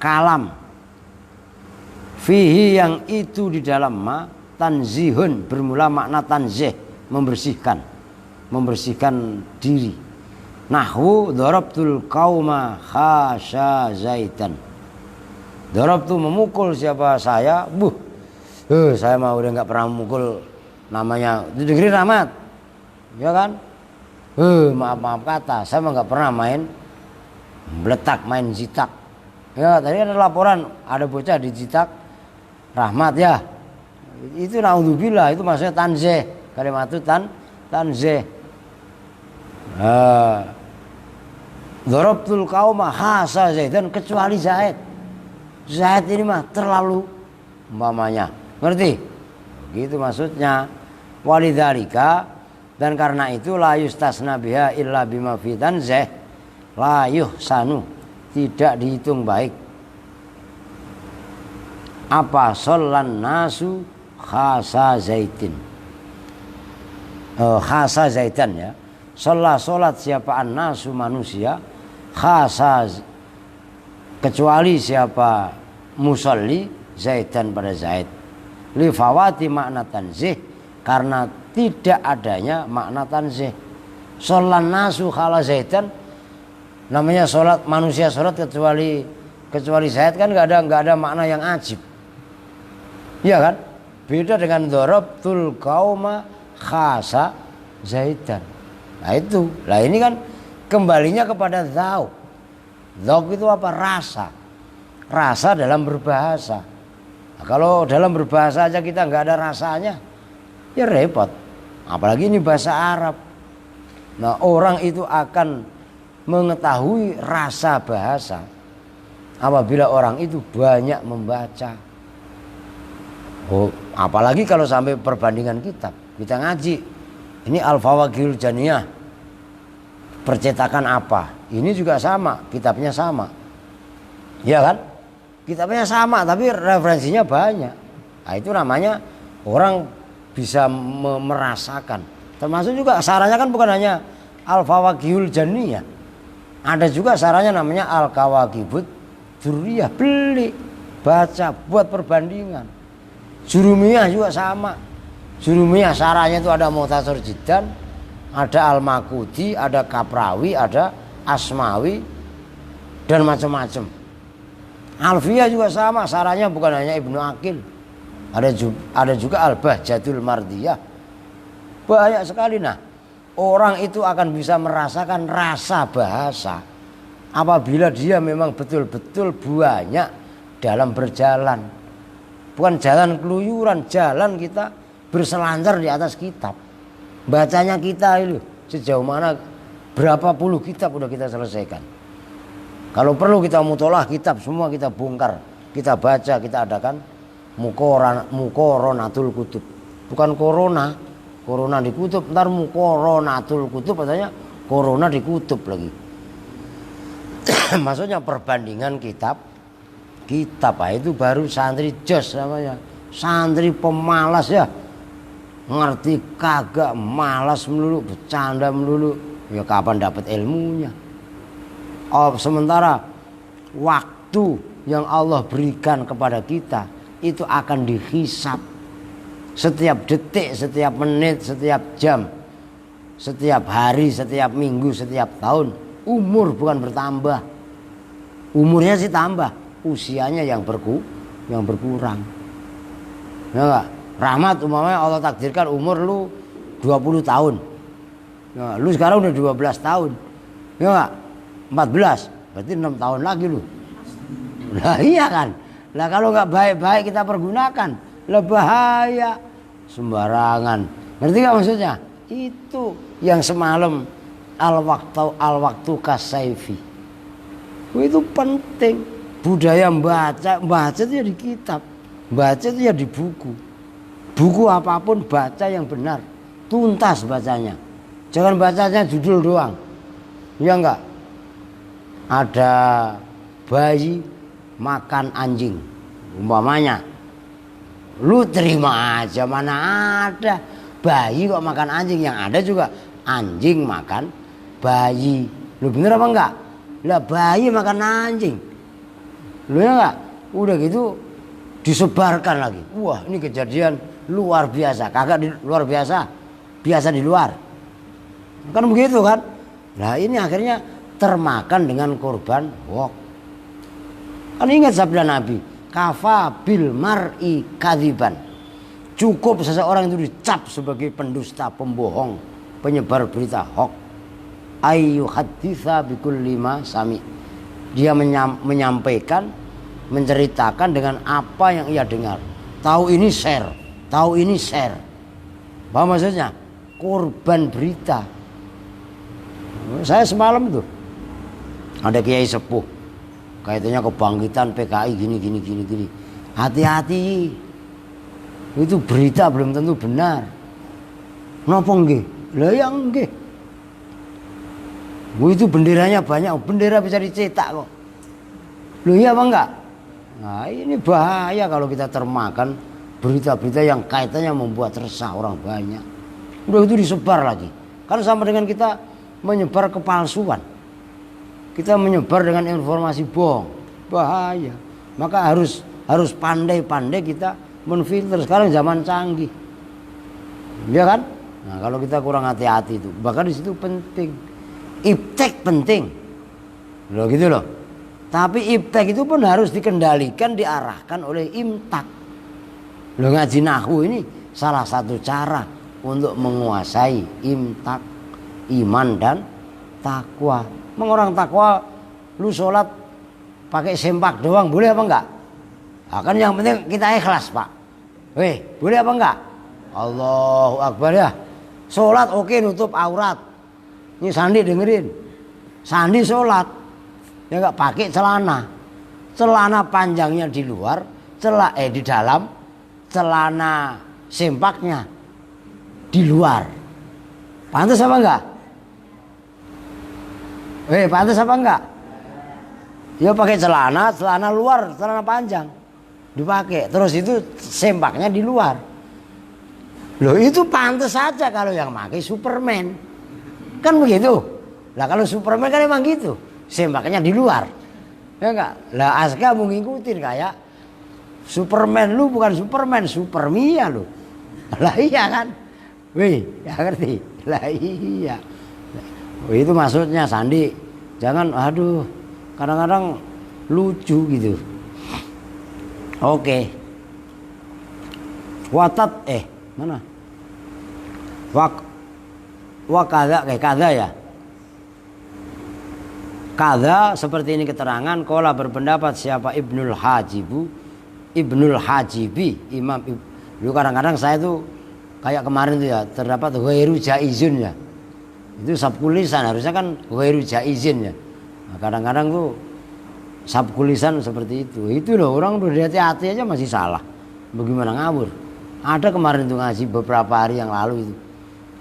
kalam fihi yang itu di dalam ma tanzihun, bermula makna tanzih, membersihkan diri. Nahwu darabtul qauma khasya zaitan, darabtu memukul siapa saya, saya mah udah nggak pernah memukul namanya dengerin Rahmat, ya kan? Maaf kata, saya mah nggak pernah main beletak, main jitak. Ya tadi ada laporan ada bocah di jitak Rahmat ya. Itu naudzubillah, itu maksudnya tanzih, kalimat itu tanzih. Darabtul qauma khasa zaidan, kecuali Zaid. Zaid ini mah terlalu umpamanya. Ngerti? Begitu maksudnya. Walidzalika, dan karena itu la yustasna biha illa bima fi tanzih la yuhsanu, tidak dihitung baik. Apa shollan nasu khasa zaitin. Khasa zaitan ya. Sholat siapa an-nasu manusia, khasa kecuali siapa musalli zaitan pada Zaid. Li fawati makna tanzih, karena tidak adanya makna tanzih. Sholat nasu khala zaitan, namanya sholat manusia sholat kecuali Zaid kan nggak ada makna yang ajib. Iya kan? Beda dengan darabtul qauma khasa zaitan. Nah itu, lah ini kan kembalinya kepada dzauq. Dzauq itu apa? Rasa dalam berbahasa. Nah, kalau dalam berbahasa aja kita nggak ada rasanya, ya repot. Apalagi ini bahasa Arab. Nah orang itu akan mengetahui rasa bahasa apabila orang itu banyak membaca. Apalagi kalau sampai perbandingan kitab, kita ngaji. Ini Al-Fawaqihul Janiyah, percetakan apa? Ini juga sama, kitabnya sama. Ya kan? Kitabnya sama tapi referensinya banyak. Nah, itu namanya orang bisa merasakan. Termasuk juga sarahnya kan bukan hanya Al-Fawaqihul Janiyah. Ada juga sarahnya namanya Al-Kawakibud Durriyah. Beli, baca, buat perbandingan. Jurumiyah juga sama. Jurumiyah sarahnya itu ada Mukhtasar Jiddan, ada Al-Makudi, ada Kaprawi, ada Asmawi, dan macam-macam. Alfiyah juga sama, sarahnya bukan hanya Ibnu Aqil, ada juga Al-Bahjatul Mardiyah. Banyak sekali. Nah, orang itu akan bisa merasakan rasa bahasa apabila dia memang betul-betul banyak dalam berjalan. Bukan jalan keluyuran, jalan kita berselancar di atas kitab. Bacanya kita itu sejauh mana, berapa puluh kitab udah kita selesaikan. Kalau perlu kita mutolaah kitab semua, kita bongkar, kita baca, kita adakan mukoronatul kutub. Bukan corona di kutub, ntar mukoronatul kutub katanya corona di kutub lagi. Maksudnya perbandingan kitab itu baru santri jos namanya, santri pemalas ya, ngerti kagak, malas melulu, bercanda melulu, ya kapan dapat ilmunya? Sementara waktu yang Allah berikan kepada kita itu akan dihisab setiap detik, setiap menit, setiap jam, setiap hari, setiap minggu, setiap tahun. Umur bukan bertambah, umurnya sih tambah, usianya yang berkurang. Ya enggak? Rahmat umpamanya Allah takdirkan umur lu 20 tahun. Ya, lu sekarang udah 12 tahun. Ya enggak? 14. Berarti 6 tahun lagi lu. Lah iya kan. Lah kalau enggak baik-baik kita pergunakan, lah bahaya. Sembarangan. Ngerti enggak maksudnya? Itu yang semalam al-waktu kasaifi. Itu penting. Budaya baca itu ya di kitab. Baca itu ya di buku. Buku apapun baca yang benar. Tuntas bacanya. Jangan bacanya judul doang. Ya enggak? Ada bayi makan anjing. Umpamanya. Lu terima aja, mana ada bayi kok makan anjing. Yang ada juga anjing makan bayi. Lu bener apa enggak? Lah bayi makan anjing. Lu ya enggak? Udah gitu disebarkan lagi. Wah, ini kejadian luar biasa. Kagak luar biasa. Biasa di luar. Kan begitu kan? Nah, ini akhirnya termakan dengan korban hoax. Kan ingat sabda Nabi, kafa bil mar'i kadziban. Cukup seseorang itu dicap sebagai pendusta, pembohong, penyebar berita hoax. Ayu haditha bikulli ma sami. Dia menyampaikan, menceritakan dengan apa yang ia dengar. Tahu ini share, tahu ini share. Apa maksudnya? Korban berita. Saya semalam itu ada kiai sepuh, kaitannya kebangkitan PKI gini. Hati-hati. Itu berita belum tentu benar. Napa nggih? Lah ya nggih. Itu benderanya banyak, bendera bisa dicetak kok. Loh iya apa enggak? Nah ini bahaya kalau kita termakan berita-berita yang kaitannya membuat resah orang banyak. Udah itu disebar lagi. Kan sama dengan kita menyebar kepalsuan. Kita menyebar dengan informasi bohong. Bahaya. Maka harus pandai-pandai kita menfilter. Sekarang zaman canggih. Iya kan? Nah, kalau kita kurang hati-hati itu, bahkan di situ penting. Iptek penting. Loh gitu loh. Tapi iptek itu pun harus dikendalikan, diarahkan oleh imtak. Loh ngaji nahwu ini salah satu cara untuk menguasai imtak, iman dan takwa. Orang takwa, lu sholat pakai sempak doang boleh apa enggak? Nah, kan yang penting kita ikhlas pak. Weh boleh apa enggak? Allahu Akbar ya. Sholat oke nutup aurat. Ini Sandi dengerin. Sandi sholat ya enggak pakai celana. Celana panjangnya di luar, di dalam, celana sempaknya di luar. Pantas apa enggak? Pantas apa enggak? Ya pakai celana luar, celana panjang dipakai. Terus itu sempaknya di luar. Loh itu pantas saja kalau yang pakai Superman. Kan begitu. Lah kalau Superman kan emang gitu. Sempaknya di luar. Ya enggak? Lah Aska mau ngikutin kayak Superman, lu bukan Superman, Supermia lu. Lah iya kan? Wih, ya ngerti? Lah iya. Itu maksudnya Sandi. Jangan aduh, kadang-kadang lucu gitu. Oke. Watat mana? Wakada kayak kada ya. Kada seperti ini keterangan. Qala berpendapat siapa Ibnul Hajibi, Imam Ibnu. Kadang-kadang saya tuh kayak kemarin tuh ya terdapat ghairu jaizun ya. Itu sabkulisan harusnya kan ghairu jaizin ya. Nah, kadang-kadang tuh sabkulisan seperti itu. Itu loh orang udah hati-hati aja masih salah. Bagaimana ngawur? Ada kemarin tuh ngaji beberapa hari yang lalu itu.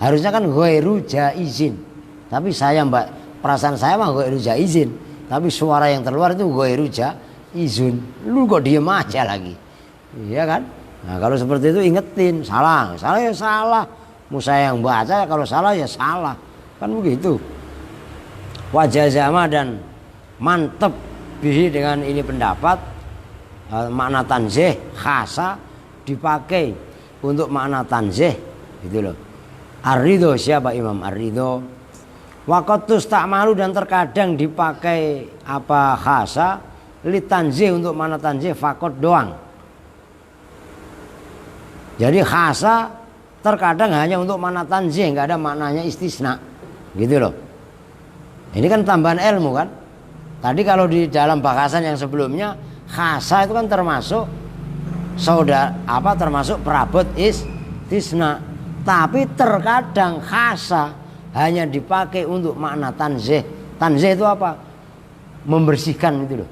Harusnya kan ghairu jaizin. Tapi perasaan saya mah ghairu jaizin. Tapi suara yang keluar itu ghairu jaizun. Lu kok diem aja lagi. Iya kan? Nah kalau seperti itu ingetin. Salah ya salah. Mau saya yang baca kalau salah ya salah. Kan begitu. Wajah zama dan mantep bihi dengan ini pendapat. Makna tanzih khasa dipakai untuk makna tanzih gitu loh. Ar-Ridho siapa Imam Ar-Ridho. Waqatus ta'malu dan terkadang dipakai apa khasa li tanzih untuk makna tanzih fakot doang. Jadi khasa terkadang hanya untuk makna tanzih, nggak ada maknanya istisna, gitu loh. Ini kan tambahan ilmu kan. Tadi kalau di dalam bahasan yang sebelumnya, khasa itu kan termasuk termasuk perabot istisna. Tapi terkadang khasa hanya dipakai untuk makna tanzih. Tanzih itu apa? Membersihkan itu loh.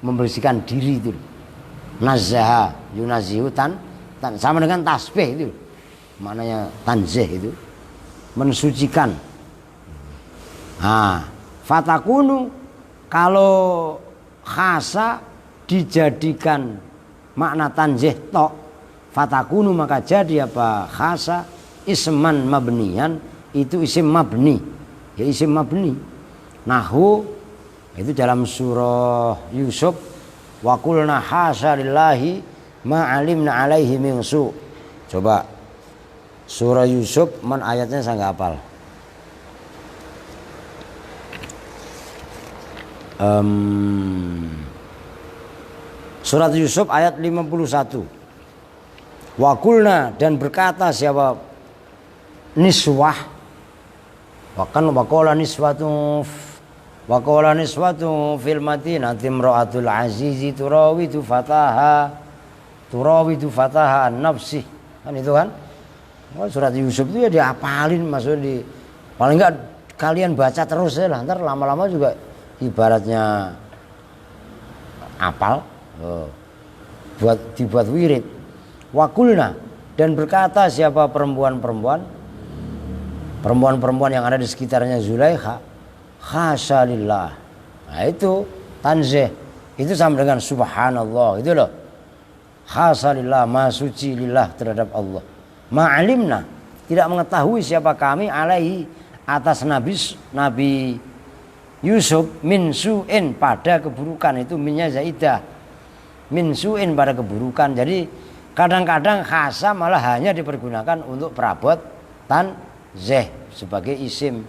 Membersihkan diri itu loh. Nazzaha yunazihu sama dengan tasbih itu loh. Maknanya tanzih itu mensucikan. Nah, fatakunu kalau khasa dijadikan makna tanzih tok, fatakunu maka jadi apa? Khasa isman mabniyan, itu isim mabni. Ya isim mabni. Nahwu itu dalam surah Yusuf, wa qulna hasya lillahi ma alimna alaihi min su. Coba surah Yusuf, ayatnya saya nggak hafal. Surat Yusuf ayat 51. Wa qulna, dan berkata siapa? Niswah. Wa qala niswatu fil madinati imra'atul azizi turawidu fataha an nafsi. Kan itu kan? Surat Yusuf itu ya dihafalin, maksudnya paling enggak kalian baca terus ya lah, ntar lama-lama juga ibaratnya apal. Dibuat wirid. Wakulna, dan berkata siapa perempuan yang ada di sekitarnya Zulaikha, khasalillah. Nah itu tanzih, itu sama dengan subhanallah, itu loh. Khasalillah, maha suci lillah, terhadap Allah. Ma'alimna, tidak mengetahui siapa kami alaihi, atas Nabi Yusuf, min su'in, pada keburukan. Itu minnya zaidah, min su'in, pada keburukan. Jadi kadang-kadang khasa malah hanya dipergunakan untuk perabot tanzih sebagai isim.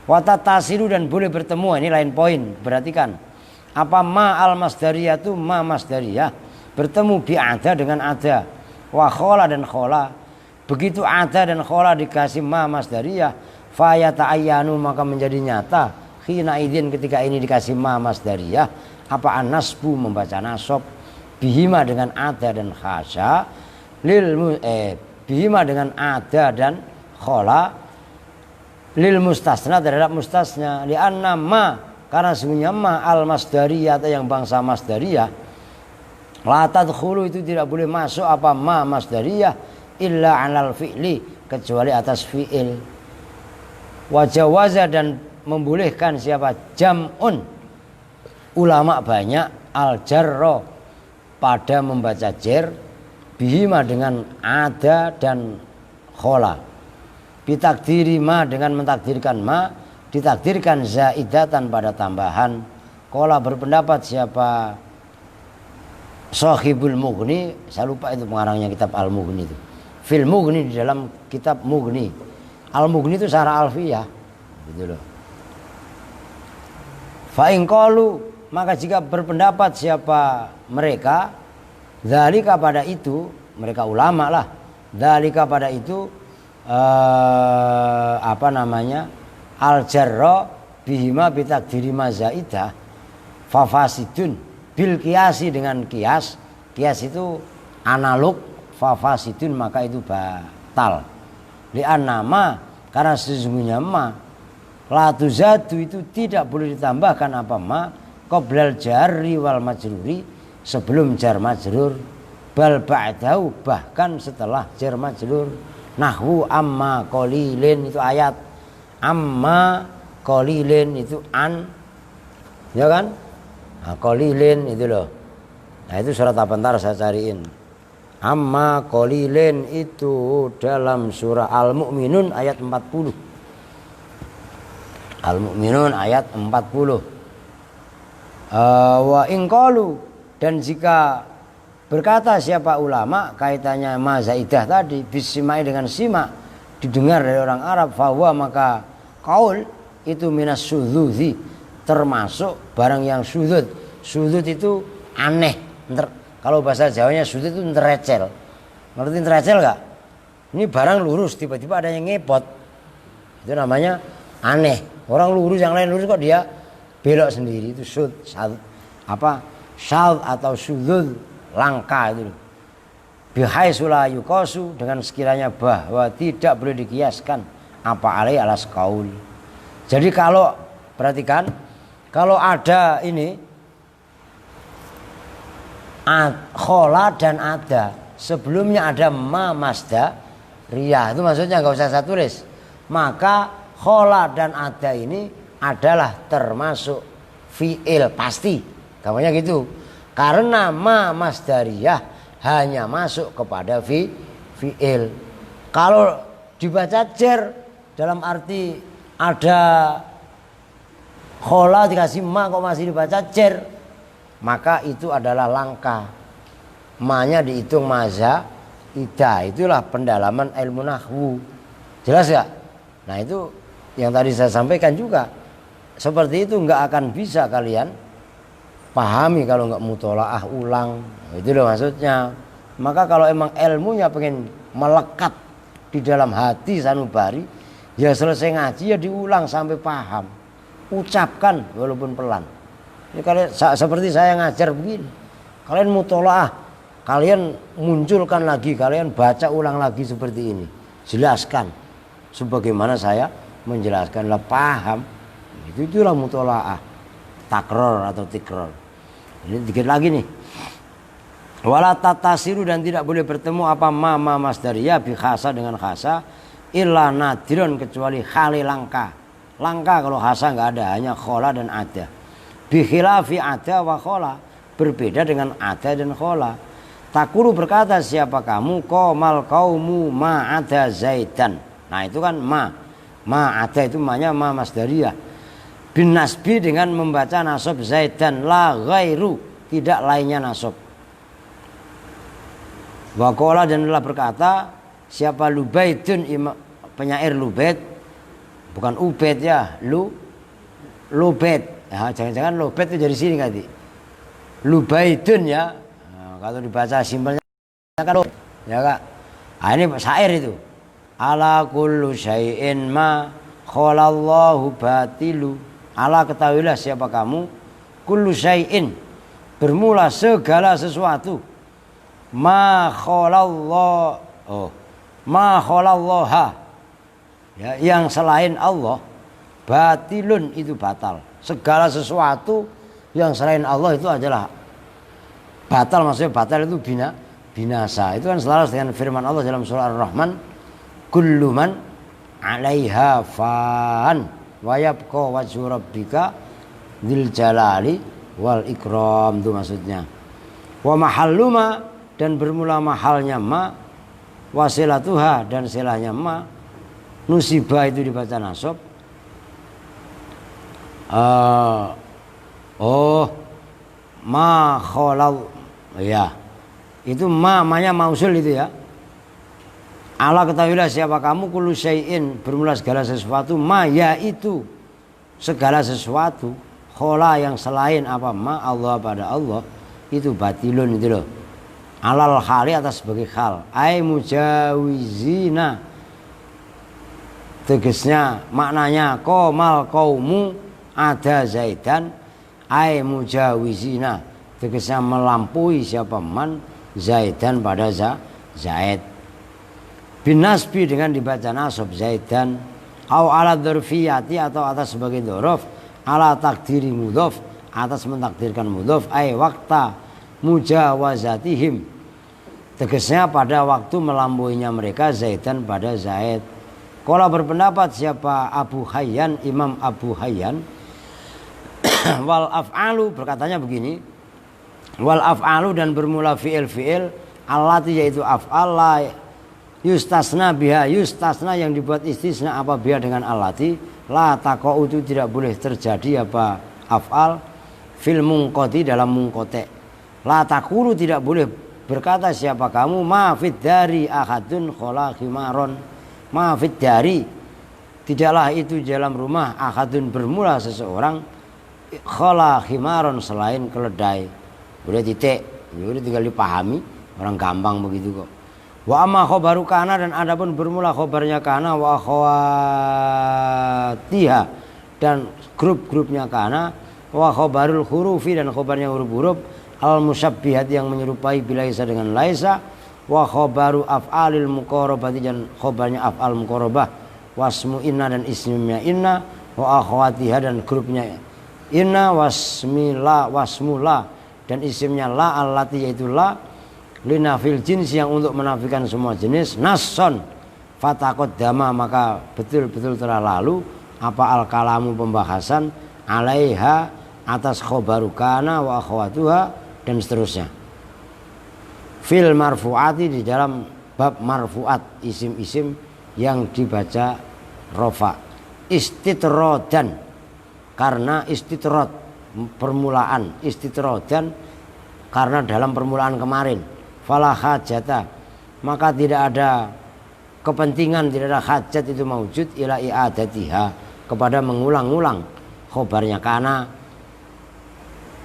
Watatasilu, dan boleh bertemu. Ini lain poin, perhatikan. Apa ma al masdariyah itu ma masdariyah bertemu bi ada dengan ada, wa khola dan khola. Begitu ada dan khola dikasih ma masdariyah, fayata'ayyanu, maka menjadi nyata. Khina idin, ketika ini dikasih ma masdariyah, apa an-nasbu, membaca nasab, bihima dengan ada dan khasya, bihima dengan ada dan khola, lil mustasna, terhadap mustasna, li'anna ma, karena sesungguhnya ma al masdariyah, atau yang bangsa masdariyah, la tadkhulu, itu tidak boleh masuk apa ma masdariyah illa alal fi'li, kecuali atas fi'il. Wajawaza, dan membolehkan siapa? Jam'un, ulama banyak, al jarro, pada membaca jer, bihima dengan ada dan khola, bitakdiri ma, dengan mentakdirkan ma, ditakdirkan zaidatan, pada tambahan. Khola berpendapat siapa? Shahibul Mughni, saya lupa itu pengarangnya kitab Al-Mughni itu. Fil Mughni, di dalam kitab Mughni. Al-Mughni itu syarah alfiyah, gitu loh. Fa in qalu, maka jika berpendapat siapa mereka, dzalika, pada itu, mereka ulama lah, dzalika, pada itu al-jarra bihima bitakdiri mazaidah, fafasidun bil kiasi, dengan kias. Kias itu analog, fafasidun, maka itu batal. Li'anna ma, karena sesungguhnya ma, la tuzadu, itu tidak boleh ditambahkan apa ma, qoblal jarri wal majruri, sebelum jar majrur, bal ba'dahu, bahkan setelah jar majrur. Nahwu amma qalilin, itu ayat. Amma qalilin itu an, ya kan? Nah, qalilin itu loh. Nah itu surat apa, ntar saya cariin. Amma qalilin itu dalam surah Al-Mu'minun ayat 40. Al-Mu'minun ayat 40. Wa in qalu, dan jika berkata siapa ulama, kaitannya ma zaidah tadi, bisimai, dengan simak, didengar dari orang Arab, fahuwa, maka qaul itu minas syudzudzi, termasuk barang yang syudzud. Syudzud itu aneh. Kalau bahasa Jawanya syudzud itu nerecel. Ngerti nerecel enggak? Ini barang lurus, tiba-tiba ada yang ngepot. Itu namanya aneh. Orang lurus, yang lain lurus kok dia belok sendiri. Itu syadz atau syudzul, langka itu. Bihaitsu la yuqasu, dengan sekiranya bahwa tidak boleh dikiaskan apa alai alas qaul. Jadi kalau perhatikan, kalau ada ini khola dan ada, sebelumnya ada ma masda riyah, itu maksudnya nggak usah saya tulis. Maka khola dan ada ini adalah termasuk fi'il pasti, gampangnya gitu. Karena ma masdariyah hanya masuk kepada fi'il. Kalau dibaca jer dalam arti ada khola dikasih ma kok masih dibaca jer, maka itu adalah langka. Ma-nya dihitung maza ida. Itulah pendalaman ilmu nahwu. Jelas ya? Nah itu yang tadi saya sampaikan juga. Seperti itu nggak akan bisa kalian pahami kalau nggak mutolaah ulang. Itu loh maksudnya. Maka kalau emang ilmunya pengen melekat di dalam hati sanubari, ya selesai ngaji ya diulang sampai paham. Ucapkan walaupun pelan. Ini kalian seperti saya ngajar begini. Kalian mutolaah, kalian munculkan lagi, kalian baca ulang lagi seperti ini. Jelaskan sebagaimana saya menjelaskanlah, paham. Itulah mutolaah, takror atau tikror. Ini dikit lagi nih. Wala tatasiru, dan tidak boleh bertemu apa ma masdariyah bi khasa dengan khasa illa nadiron, kecuali khali langka. Langka kalau khasa nggak ada, hanya khola dan ada. Bi khilafi ada wa khola, berbeda dengan ada dan khola. Takulu berkata siapa kamu, qomal qaumu ma ada zaidan. Nah itu kan ma ada itu ma-nya ma masdariyah. Bin nasbi, dengan membaca nasab zaidan, la ghairu, tidak lainnya nasab. Waqala, dan telah berkata siapa Lubaidun, penyair Lubaid, bukan Ubaid ya, Lubaid. Ya, jangan-jangan Lubaid itu dari sini kan? Lubaidun ya. Nah, kalau dibaca simpelnya kan ya Kak. Nah, ini syair itu. Ala kullu syai'in ma khalallahu batilu. Ala, ketahuilah siapa kamu, kullu syai'in, bermula segala sesuatu, ma khalallaha, ya, yang selain Allah, batilun, itu batal. Segala sesuatu yang selain Allah itu adalah batal. Maksudnya batal itu binasa. Itu kan selaras dengan firman Allah dalam surah Ar-Rahman, kullu man 'alaiha fan wa yabqa wajhu rabbika dzil jalali wal ikram, itu maksudnya. Wa mahalluma, dan bermula mahalnya ma, wasilatuha, dan silahnya ma, nusibah itu dibaca nasab. Ma kholal, ya itu ma-nya mausul itu ya. Allah, ketahuilah siapa kamu, kullu syai'in, bermula segala sesuatu, ma, yaitu segala sesuatu, khola, yang selain apa ma Allah, pada Allah, itu batilun, itu loh. Alal khali, atas sebagai khal, ay mujawizina, tegasnya maknanya qomal qaumu ada zaidan, ay mujawizina, tegasnya melampaui siapa man zaidan, pada zaid. Bin nasbi, dengan dibaca nasab zaidan, au ala dzarfiyati, atau atas sebagai dzaraf, ala takdiri mudhof, atas mentakdirkan mudhof, ay waqta mujawazatihim, tegasnya pada waktu melampauinya mereka zaidan, pada zaid. Qala, berpendapat siapa Abu Hayyan, Imam Abu Hayyan, wal af'alu, berkatanya begini, wal af'alu, dan bermula fi'il allati, yaitu af'al, la yustasna biha, yustasna yang dibuat istisna apa biha dengan allati, la taqa'u, itu tidak boleh terjadi apa af'al fil munqati, dalam munqati. La taqulu, tidak boleh berkata siapa kamu, ma fid dari ahadun khola khimaron, ma fid dari, tidaklah itu dalam rumah, ahadun, bermula seseorang, khola khimaron, selain keledai. Boleh titik, boleh tinggal dipahami, orang gampang begitu kok. Wa amma khobaru kana, dan adapun bermula khobarnya kana wa akhwatiha, dan grup-grupnya kana, wa khobarul hurufi, dan khobarnya huruf-huruf al musabbihat yang menyerupai bilaisa dengan laisa, wa khobaru af'alil muqarabati, dan khobarnya af'al muqarabah, wasmu inna, dan ismnya inna, wa akhwatiha, dan grupnya inna, wasmila, wasmula, dan isimnya la allati, yaitu la linafil jins, yang untuk menafikan semua jenis, nasson fatakot dama, maka betul-betul telah lalu apa al kalamu pembahasan, alaiha, atas khobaru kana wa akhwatuha, dan seterusnya. Fil marfuati, di dalam bab marfuat, isim-isim yang dibaca rofa. Istitrodan, karena istitrod permulaan, istitrodan karena dalam permulaan kemarin. Fala hajata, maka tidak ada kepentingan, tidak ada hajat itu maujud ila i'adatiha, kepada mengulang-ulang khobarnya kana.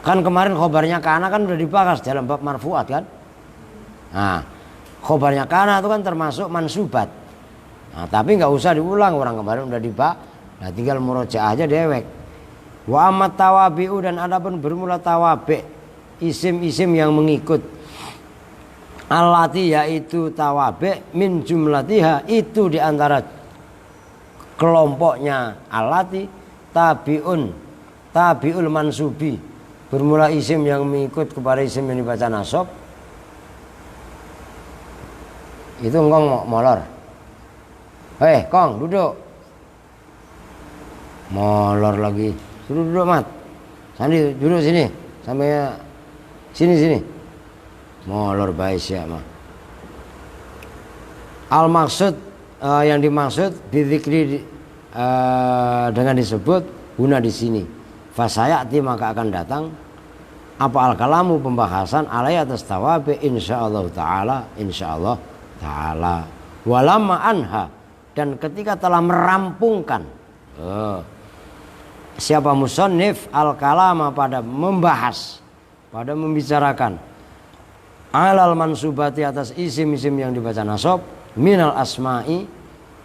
Kan kemarin khobarnya kana kan sudah dibahas dalam bab marfuat kan. Nah, khobarnya kana itu kan termasuk mansubat. Nah, tapi nggak usah diulang, orang kemarin udah dibahas. Nah, tinggal murojaah aja dewek. Wa amat tawabi'u, dan adapun bermula tawabi', isim-isim yang mengikut allati, yaitu tawabi' min jumlatiha, itu diantara kelompoknya allati, tabi'ul mansubi, bermula isim yang mengikut kepada isim yang dibaca nasab. Itu engkong molor. Kong duduk. Molor lagi. Suruh duduk mat. Sandi duduk sini. Sampai sini. Molor baik ya mah. Al maksud, yang dimaksud bidzikri, dengan disebut guna di sini. Fasayati, maka akan datang apa al kalamu pembahasan alai atas tawabi, insyaallah taala. Walamma anha, dan ketika telah merampungkan siapa musannif al kalama, pada membahas, pada membicarakan alal mansubati, atas isim-isim yang dibaca nasab, minal asma'i,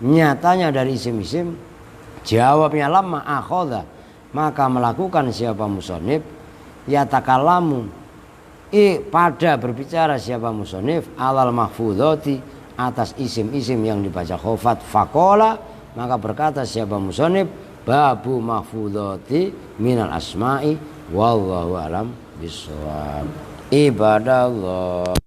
nyatanya dari isim-isim. Jawabnya lamma akhadha, maka melakukan siapa musannif yatakalamu, pada berbicara siapa musannif alal mahfudhati, atas isim-isim yang dibaca khofat. Faqala, maka berkata siapa musannif babu mahfudhati minal asma'i, wallahu alam bisawab. Ibadallah.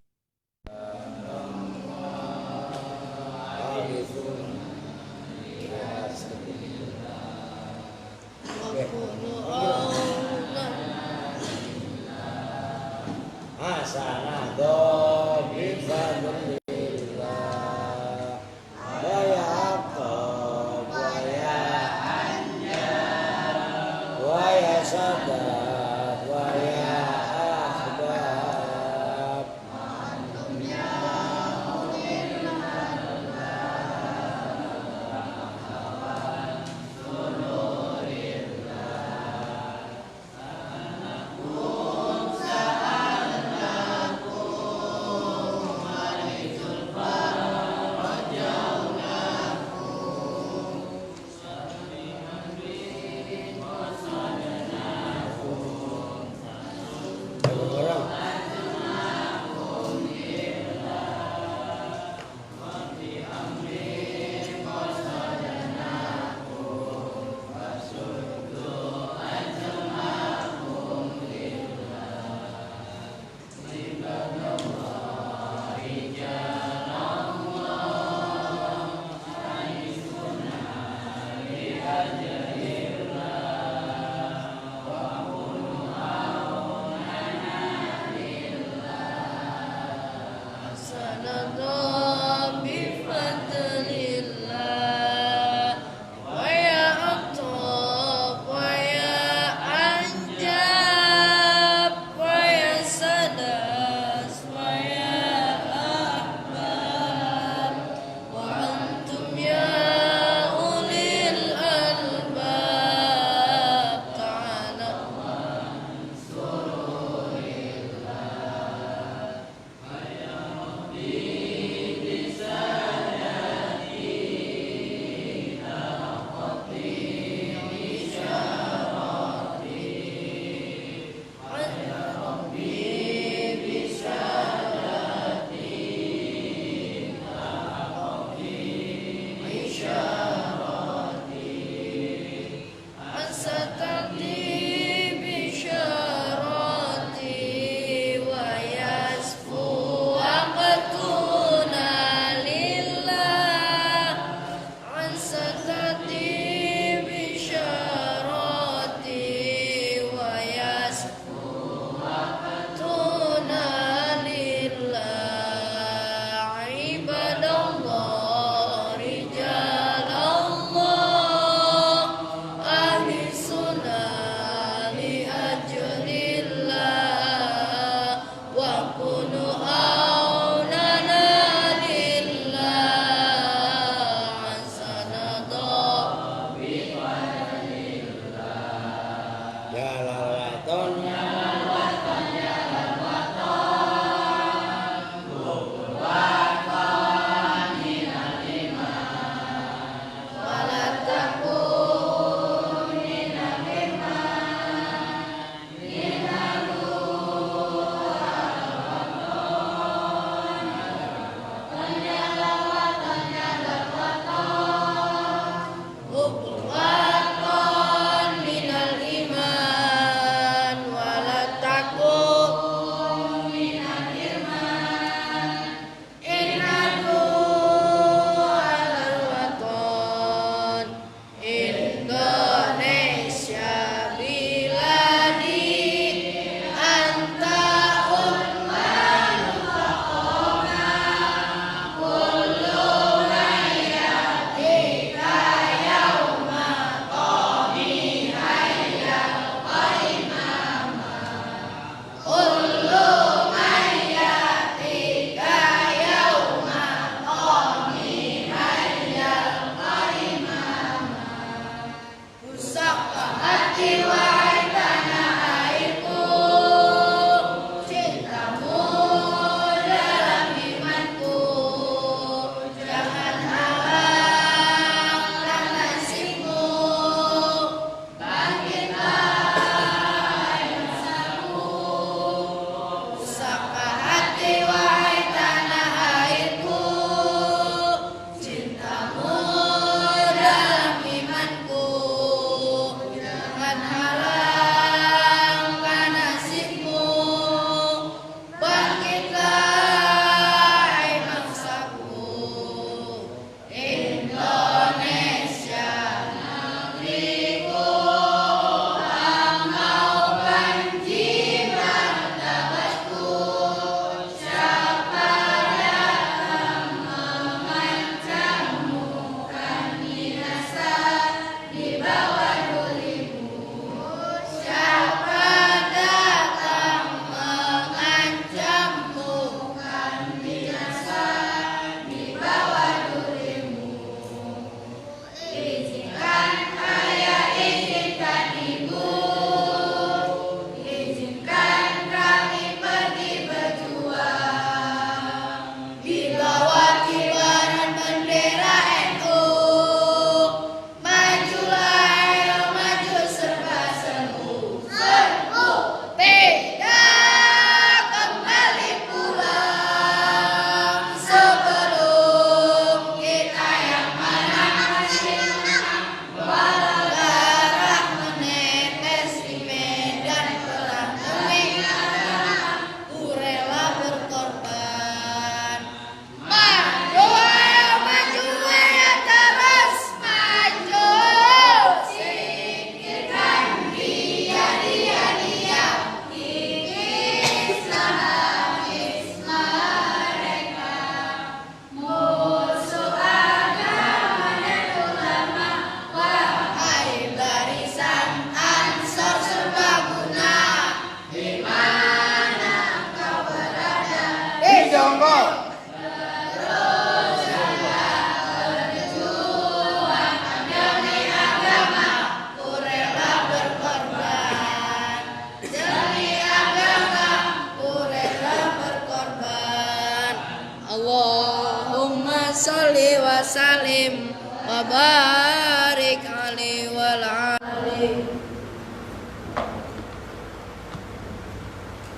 sholli wa salim wa barik alaihi wal alihi.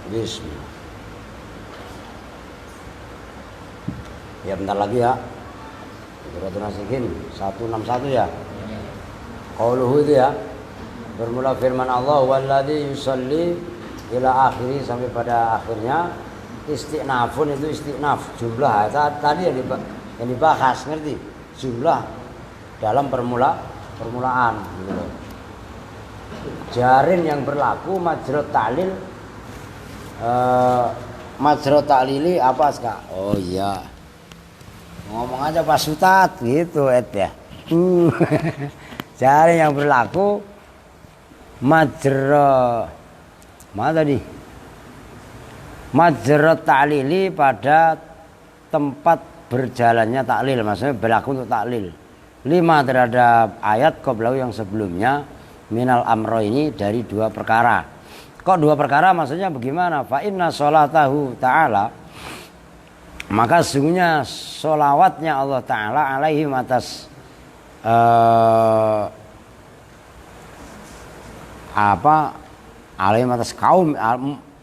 Bismillah. Ya bentar lagi ya. Suratul Nasikin 161 ya. Qauluhu itu ya. Bermula firman Allah walladzi yusalli ila akhiri sampai pada akhirnya. Istiqnafun itu istiqnaf jumlah tadi yang dibahas, ngerti? Jumlah dalam permulaan gitu. Jarin yang berlaku majrut ta'lil majrut ta'lili apa Kak? Oh iya. Ngomong aja Pak Sutat gitu ya. Jarin yang berlaku majrut mana tadi? Majrut ta'lili pada tempat berjalannya taklil, maksudnya berlaku untuk taklil. 5 terhadap ayat qablahu yang sebelumnya, minal amro ini dari dua perkara. Kok dua perkara maksudnya bagaimana? Fa inna sholatahu ta'ala, maka sesungguhnya sholawatnya Allah Ta'ala alaihim atas alaihim atas kaum,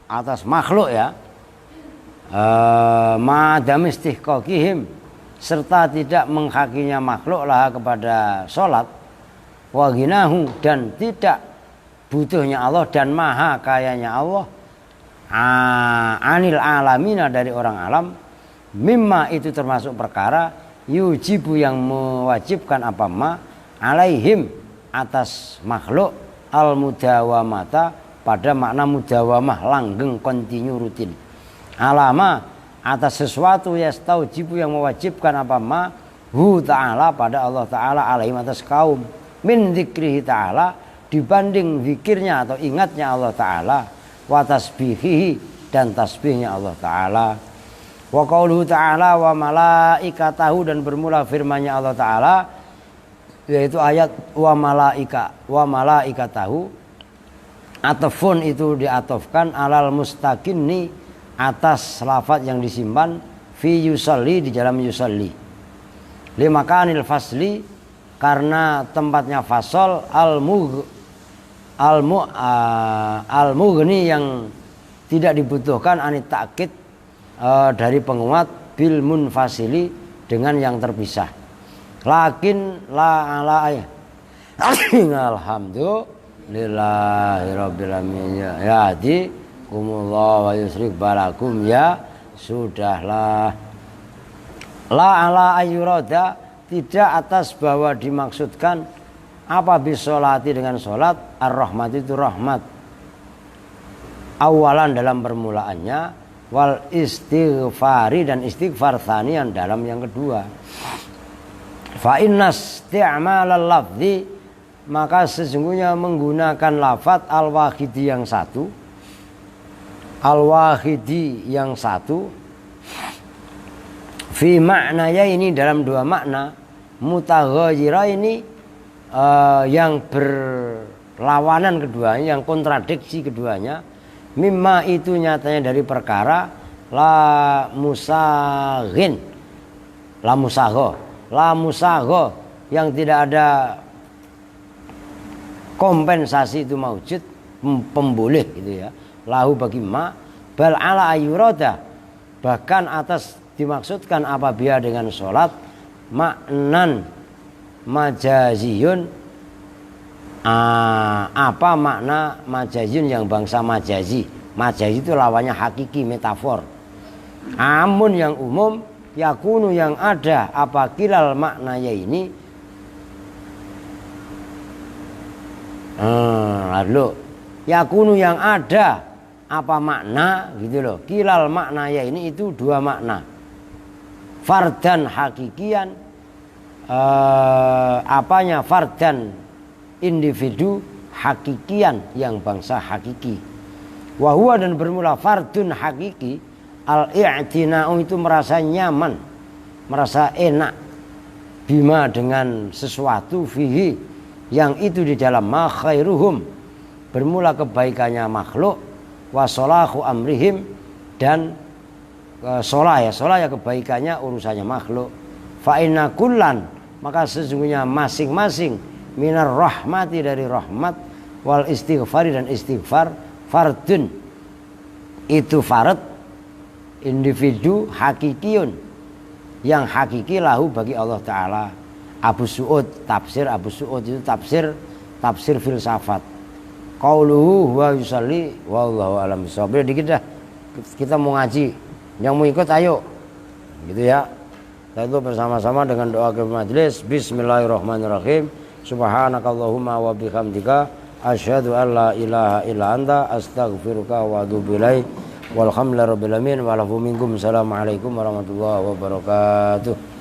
atas makhluk ya, ma'adam istihqaqihim, serta tidak menghakinya makhluk lah kepada sholat, wa ghinahu, dan tidak butuhnya Allah dan maha kayanya Allah, anil alamina, dari orang alam, mimma, itu termasuk perkara yujibu, yang mewajibkan apa ma, alaihim, atas makhluk, al mudawamata, pada makna mudawamah, langgeng, kontinu, rutin, alama, atas sesuatu yastaujibu, yang mewajibkan apa ma, hu ta'ala, pada Allah Ta'ala, alaihim, atas kaum, min dzikrihi ta'ala, dibanding zikirnya atau ingatnya Allah Ta'ala, wa tasbihihi, dan tasbihnya Allah Ta'ala, wa qauluhu ta'ala wa malaikatahu, dan bermula firman-Nya Allah Ta'ala, yaitu ayat wa malaikatahu, atafun itu diatofkan alal mustaqinni, atas lafaz yang disimpan, fi yusalli, di dalam yusalli, limakanil fasli, karena tempatnya fasol, al-mughni, yang tidak dibutuhkan, anit ta'kid, dari penguat, bil munfasili, dengan yang terpisah. Lakin la ala alhamdulillahirabbil alamin, ya hadi kumullah wa yusrik balakum, ya sudahlah. La ala ayyurada, tidak atas bahwa dimaksudkan apa bisolati, dengan solat, ar-rahmat itu rahmat, awalan dalam permulaannya, wal istighfari, dan istighfar tsaniyan dalam yang kedua. Fa inna isti'malal lafzi, maka sesungguhnya menggunakan lafaz al-wahidi yang satu, al-wahidi yang satu, fi maknanya ini, dalam dua makna, mutaghayyira ini, yang berlawanan keduanya, yang kontradiksi keduanya, mimma, itu nyatanya dari perkara, la musagho, yang tidak ada kompensasi, itu maujud, pemboleh gitu ya, lahu bagi ma, bal ala ayyurada, bahkan atas dimaksudkan apabila dengan sholat, maknan majaziyun, apa makna majaziyun, yang bangsa majazi. Majazi itu lawannya hakiki, metafor. Amun, yang umum, yakunu, yang ada, apa kilal maknanya ini, lalu yakunu, yang ada, apa makna gitu loh, kilal maknanya ini, itu dua makna, fardan hakikian, apanya fardan, individu, hakikian, yang bangsa hakiki, wahwa, dan bermula fardun hakiki, al-i'tina'u, itu merasa nyaman, merasa enak, bima, dengan sesuatu, fihi, yang itu di dalam ma khairuhum, bermula kebaikannya makhluk, wa solahu amrihim, dan solah ya kebaikannya, urusannya makhluk. Fa inna kullan, maka sesungguhnya masing-masing, minar rahmati, dari rahmat, wal istighfari, dan istighfar, fardun, itu farad, individu, hakikiyun, yang hakiki, lahu, bagi Allah Ta'ala. Abu Su'ud, tafsir Abu Su'ud itu tafsir filsafat. Qauluhu huwa yusalli wallahu a'lam bishawab. Dikit dah, kita mau ngaji, yang mau ikut ayo gitu ya. Kita itu bersama-sama dengan doa ke majelis. Bismillahirrahmanirrahim. Subhanakallahumma wa bihamdika asyhadu an la ilaha illa anta astaghfiruka wa atubu ilaik. Walhamdulillahirabbil alamin wa lafu minkum. Assalamualaikum warahmatullahi wabarakatuh.